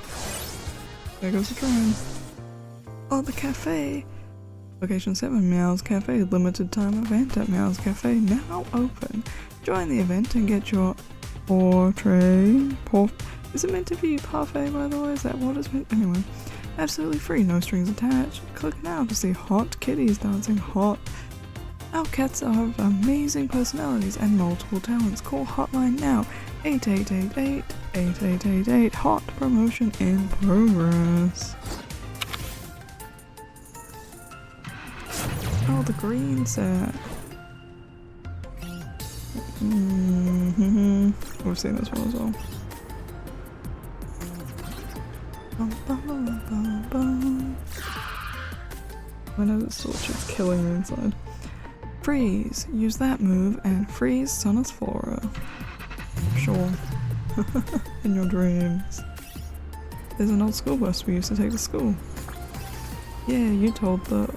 There goes the train. Oh, the cafe! Location 7, Meow's Cafe. Limited time event at Meow's Cafe, now open. Join the event and get your portrait. Is it meant to be parfait, by the way? Is that what it's meant? Anyway. Absolutely free, no strings attached. Click now to see hot kitties dancing hot. Our cats have amazing personalities and multiple talents. Call hotline now. 8888-8888. Hot promotion in progress. Oh, the green set. We've seen this one as well. I know this torture's killing me inside. Freeze! Use that move and freeze Sonus Flora. Sure. In your dreams. There's an old school bus we used to take to school. Yeah, you'd hold the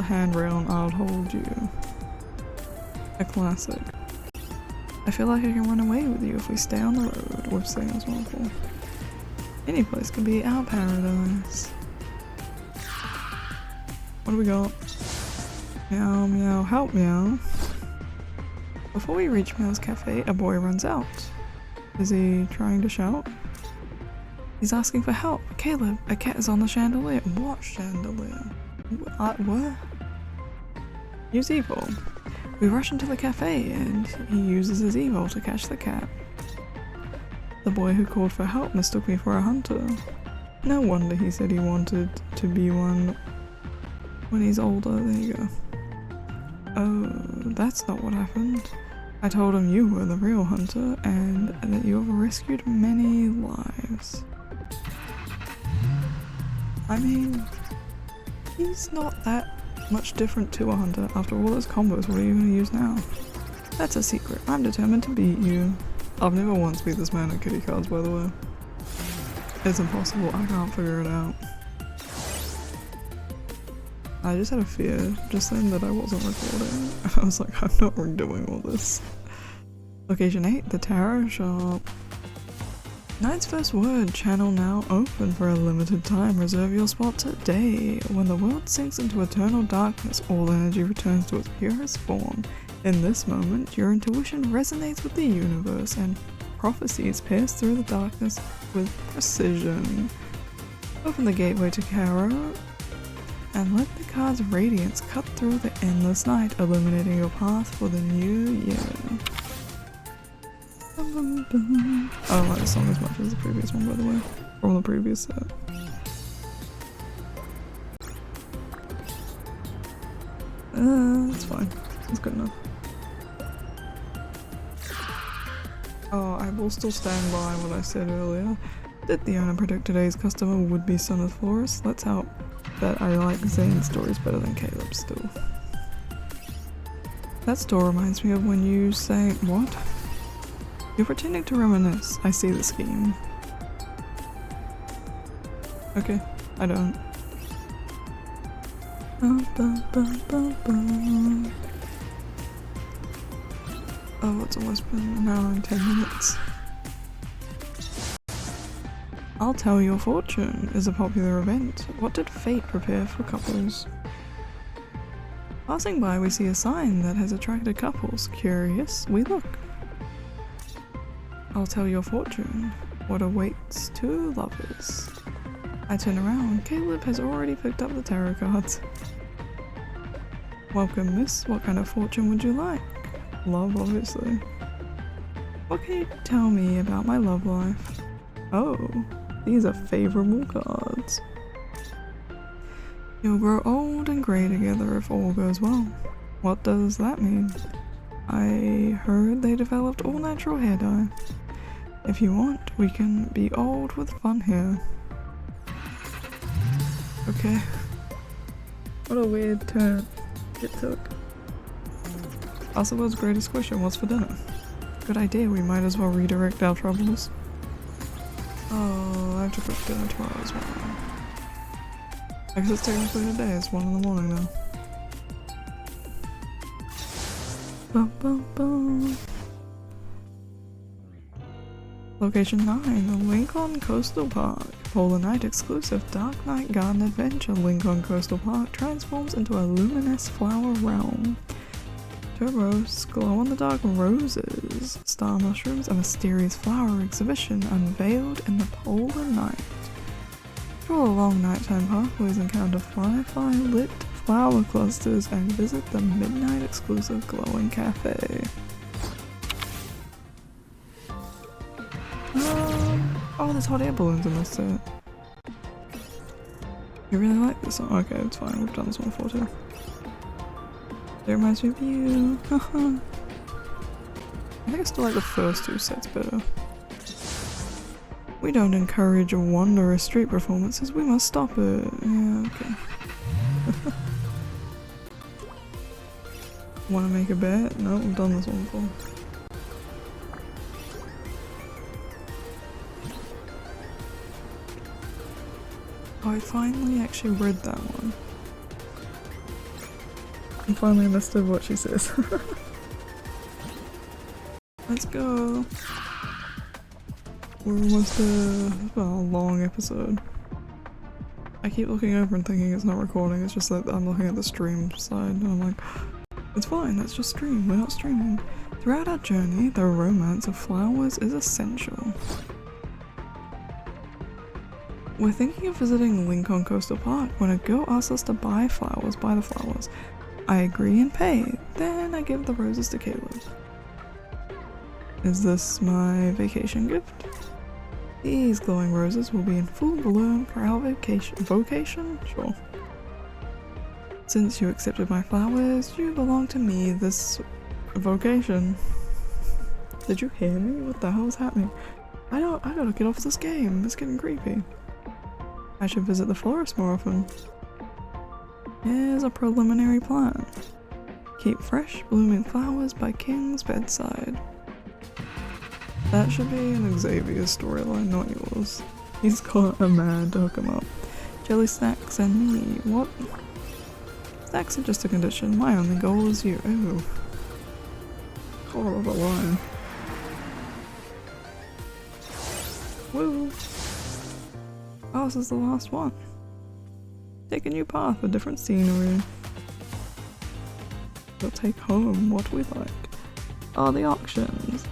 handrail and I'd hold you. A classic. I feel like I can run away with you if we stay on the road. We've seen this one before. Any place could be our paradise. What do we got? Meow, meow, help, meow. Before we reach Meow's Cafe, a boy runs out. Is he trying to shout? He's asking for help. Caleb, a cat is on the chandelier. What chandelier? What? Use Evo. We rush into the cafe and he uses his Evo to catch the cat. The boy who called for help mistook me for a hunter. No wonder he said he wanted to be one when he's older. There you go. Oh, that's not what happened. I told him you were the real hunter and that you have rescued many lives. I mean, he's not that much different to a hunter. After all those combos, what are you going to use now? That's a secret. I'm determined to beat you. I've never once beat this man at kitty cards, by the way. It's impossible. I can't figure it out. I just had a fear just then that I wasn't recording. I was like, I'm not doing all this. Location 8, the tarot shop. Night's first word, channel now open for a limited time. Reserve your spot today. When the world sinks into eternal darkness, all energy returns to its purest form. In this moment, your intuition resonates with the universe and prophecies pierce through the darkness with precision. Open the gateway to Caro and let the card's radiance cut through the endless night, illuminating your path for the new year. I don't like the song as much as the previous one, by the way, from the previous set. It's fine. It's good enough. Oh, I will still stand by what I said earlier. Did the owner predict today's customer would be Son of Florist? Let's hope that I like Zane's stories better than Caleb's still. That store reminds me of when you sang— what? You're pretending to reminisce. I see the scheme. Okay, I don't. Oh, it's almost been an hour and 10 minutes. I'll Tell Your Fortune is a popular event. What did fate prepare for couples? Passing by, we see a sign that has attracted couples. Curious, we look. I'll tell your fortune. What awaits two lovers? I turn around. Caleb has already picked up the tarot cards. Welcome, miss. What kind of fortune would you like? Love, obviously. What can you tell me about my love life? Oh, these are favorable cards. You'll grow old and grey together if all goes well. What does that mean? I heard they developed all natural hair dye. If you want, we can be old with fun hair. Okay. What a weird turn it took. Ask the world's greatest question, what's for dinner? Good idea, we might as well redirect our troubles. Oh, I have to cook dinner tomorrow as well. I guess it's technically today, it's 1 in the morning now. Bum, bum, bum. Location 9, the Lincoln Coastal Park. Polar Night exclusive Dark Night Garden Adventure. Lincoln Coastal Park transforms into a luminous flower realm. Turbos, glow-in-the-dark roses, star mushrooms, a mysterious flower exhibition unveiled in the polar night. Stroll along nighttime pathways, encounter firefly-lit flower clusters, and visit the midnight exclusive glowing cafe. Oh, there's hot air balloons in this set. You really like this song? Okay, it's fine, we've done this one before too. It reminds me of you. I think I still like the first 2 sets better. We don't encourage wondrous street performances, we must stop it. Yeah, okay. Wanna make a bet? No, we've done this one before. Oh, I finally actually read that one. I finally understood what she says. Let's go. We're almost a long episode. I keep looking over and thinking it's not recording, it's just that I'm looking at the stream side and I'm like, it's fine, let's just stream, we're not streaming. Throughout our journey, the romance of flowers is essential. We're thinking of visiting Lincoln Coastal Park when a girl asks us to buy the flowers. I agree and pay, then I give the roses to Caleb. Is this my vacation gift? These glowing roses will be in full bloom for our vocation? Sure. Since you accepted my flowers, you belong to me this vocation. Did you hear me? What the hell is happening? I gotta get off this game, it's getting creepy. I should visit the florist more often. Here's a preliminary plan. Keep fresh, blooming flowers by King's bedside. That should be an Xavier's storyline, not yours. He's got a man to hook him up. Jelly snacks and me. What? Snacks are just a condition. My only goal is you. Oh. Call of a line. Woo! Oh, this is the last one. Take a new path with different scenery. We'll take home what we like. Oh, the auctions.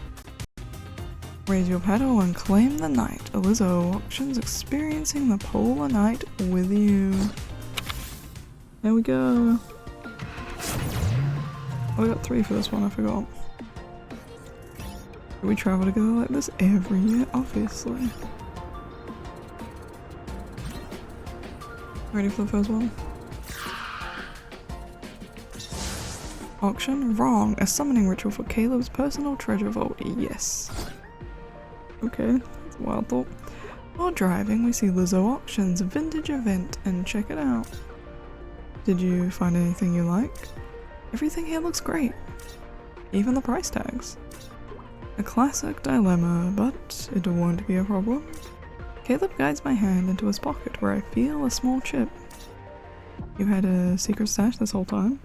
Raise your pedal and claim the night. Elizzo Auctions, experiencing the polar night with you. There we go. Oh, we got 3 for this one, I forgot. Do we travel together like this every year? Obviously. Ready for the first one? Auction? Wrong. A summoning ritual for Caleb's personal treasure vault. Yes. Okay, that's a wild thought. While driving, we see Lizzo Auctions, vintage event, and check it out. Did you find anything you like? Everything here looks great. Even the price tags. A classic dilemma, but it won't be a problem. Caleb guides my hand into his pocket where I feel a small chip. You had a secret stash this whole time?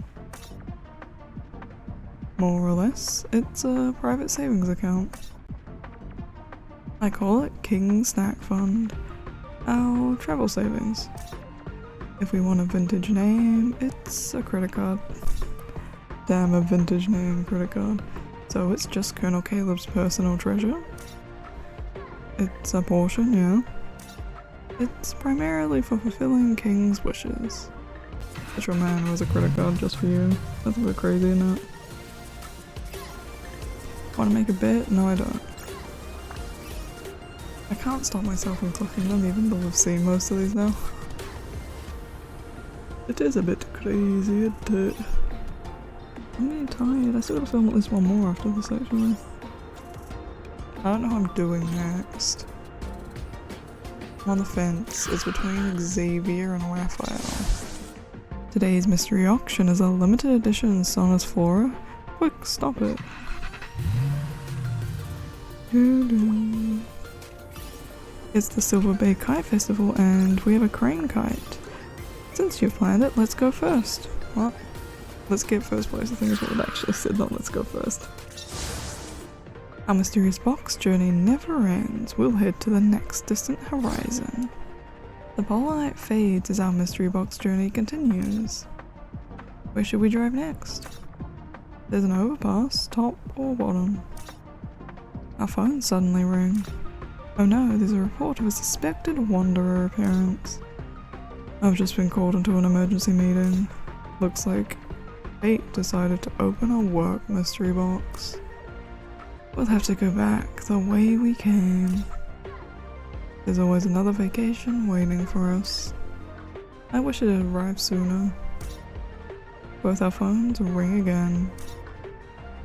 More or less, it's a private savings account. I call it King Snack Fund, our travel savings. If we want a vintage name, it's a credit card. Damn, a vintage name credit card. So it's just Colonel Caleb's personal treasure. It's a portion, yeah. It's primarily for fulfilling King's wishes. Such a man was a credit card just for you. That's a bit crazy, isn't it? Want to make a bet? No, I don't. I can't stop myself from clicking them even though we've seen most of these now. It is a bit crazy, isn't it? I'm getting tired. I still gotta film at least one more after this actually. I don't know how I'm doing next. I'm on the fence. It's between Xavier and Raphael. Today's mystery auction is a limited edition Sona's Flora. Quick, stop it. It's the Silver Bay Kite Festival and we have a crane kite. Since you've planned it, let's go first. What? Let's get first place, I think is what it actually said, not let's go first. Our mysterious box journey never ends. We'll head to the next distant horizon. The polar light fades as our mystery box journey continues. Where should we drive next? There's an overpass, top or bottom. Our phones suddenly ring. Oh no, there's a report of a suspected wanderer appearance. I've just been called into an emergency meeting. Looks like fate decided to open a work mystery box. We'll have to go back the way we came. There's always another vacation waiting for us. I wish it had arrived sooner. Both our phones ring again.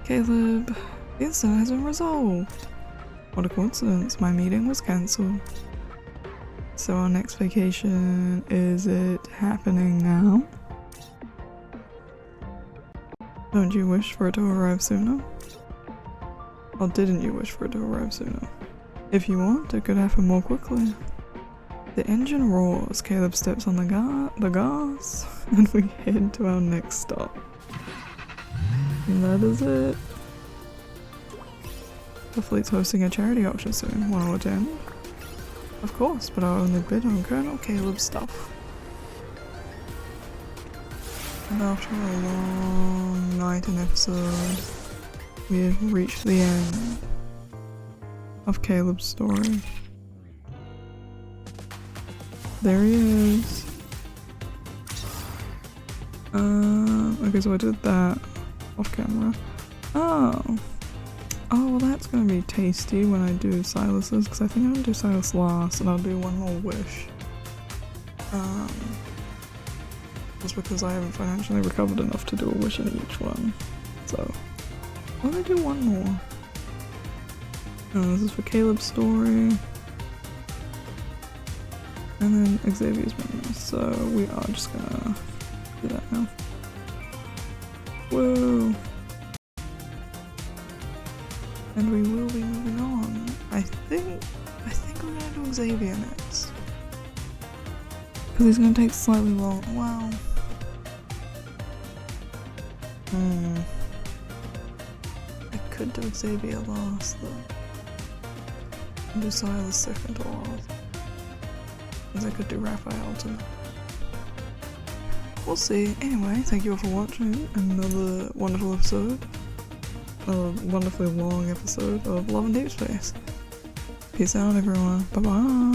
Caleb, the incident has been resolved. What a coincidence, my meeting was cancelled. So our next vacation, is it happening now? Don't you wish for it to arrive sooner? Or didn't you wish for it to arrive sooner? If you want, it could happen more quickly. The engine roars, Caleb steps on the gas, and we head to our next stop. And that is it. The fleet's hosting a charity auction soon. Want to attend? Of course, but I'll only bid on Colonel Caleb's stuff. And after a long night and episode, we have reached the end of Caleb's story. There he is. Okay, so I did that off camera. Oh, well that's gonna be tasty when I do Silas's, because I think I'm gonna do Silas last, and I'll do one more wish. Just because I haven't financially recovered enough to do a wish in each one. So, I'm gonna do one more. This is for Caleb's story. And then Xavier's memory. So we are just gonna do that now. Whoa! And we will be moving on. I think we're gonna do Xavier next. Because he's gonna take slightly long. Wow. I could do Xavier last though. And do Silas second or last. Because I could do Raphael too. We'll see. Anyway, thank you all for watching another wonderful episode. A wonderfully long episode of Love and Deep Space. Peace out everyone. Bye bye.